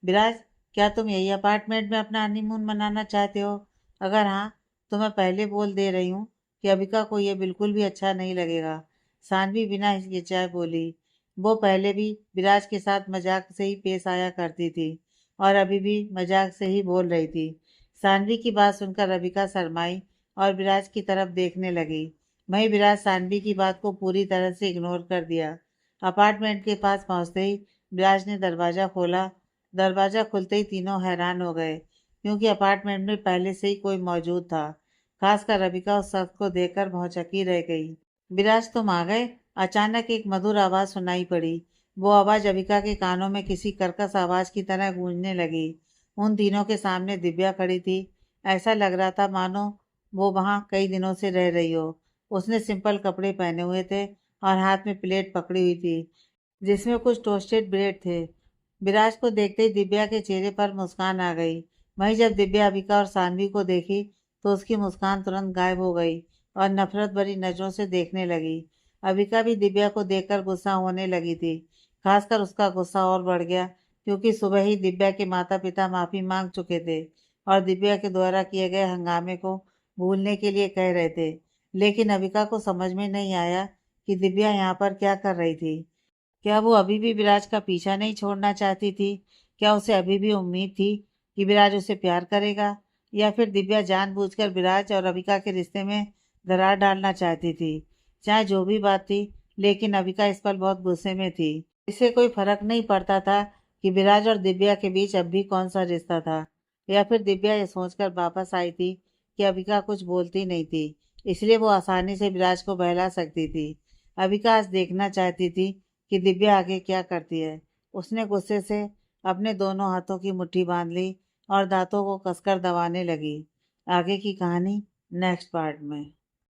विराज, क्या तुम यही अपार्टमेंट में अपना हनीमून मनाना चाहते हो? अगर हाँ, तो मैं पहले बोल दे रही हूँ कि अविका को ये बिल्कुल भी अच्छा नहीं लगेगा। सानवी बिना हिचकिचाए बोली। वो पहले भी विराज के साथ मजाक से ही पेश आया करती थी और अभी भी मजाक से ही बोल रही थी। सानवी की बात सुनकर अविका शर्माई और विराज की तरफ देखने लगी। वहीं विराज सानवी की बात को पूरी तरह से इग्नोर कर दिया। अपार्टमेंट के पास पहुंचते ही विराज ने दरवाज़ा खोला। दरवाज़ा खुलते ही तीनों हैरान हो गए, क्योंकि अपार्टमेंट में पहले से ही कोई मौजूद था। खासकर रविका उस शख्स को देखकर भौचक्की रह गई। विराज, तुम आ गए? अचानक एक मधुर आवाज़ सुनाई पड़ी। वो आवाज़ अविका के कानों में किसी कर्कश आवाज़ की तरह गूंजने लगी। उन तीनों के सामने दिव्या खड़ी थी। ऐसा लग रहा था मानो वो वहाँ कई दिनों से रह रही हो। उसने सिंपल कपड़े पहने हुए थे और हाथ में प्लेट पकड़ी हुई थी, जिसमें कुछ टोस्टेड ब्रेड थे। विराज को देखते ही दिव्या के चेहरे पर मुस्कान आ गई। वहीं जब दिव्या अविका और सानवी को देखी तो उसकी मुस्कान तुरंत गायब हो गई और नफरत भरी नजरों से देखने लगी। अविका भी दिव्या को देखकर गुस्सा होने लगी थी। खासकर उसका गुस्सा और बढ़ गया, क्योंकि सुबह ही दिव्या के माता पिता माफी मांग चुके थे और दिव्या के द्वारा किए गए हंगामे को भूलने के लिए कह रहे थे। लेकिन अविका को समझ में नहीं आया कि दिव्या यहाँ पर क्या कर रही थी। क्या वो अभी भी विराज का पीछा नहीं छोड़ना चाहती थी? क्या उसे अभी भी उम्मीद थी कि विराज उसे प्यार करेगा, या फिर दिव्या जानबूझकर विराज और अविका के रिश्ते में दरार डालना चाहती थी? चाहे जो भी बात थी, लेकिन अविका इस पर बहुत गुस्से में थी। इसे कोई फर्क नहीं पड़ता था कि विराज और दिव्या के बीच अब भी कौन सा रिश्ता था, या फिर दिव्या ये सोचकर वापस आई थी कि अविका कुछ बोलती नहीं थी, इसलिए वो आसानी से विराज को बहला सकती थी। अविका आज देखना चाहती थी कि दिव्या आगे क्या करती है। उसने गुस्से से अपने दोनों हाथों की मुट्ठी बांध ली और दांतों को कसकर दबाने लगी। आगे की कहानी नेक्स्ट पार्ट में।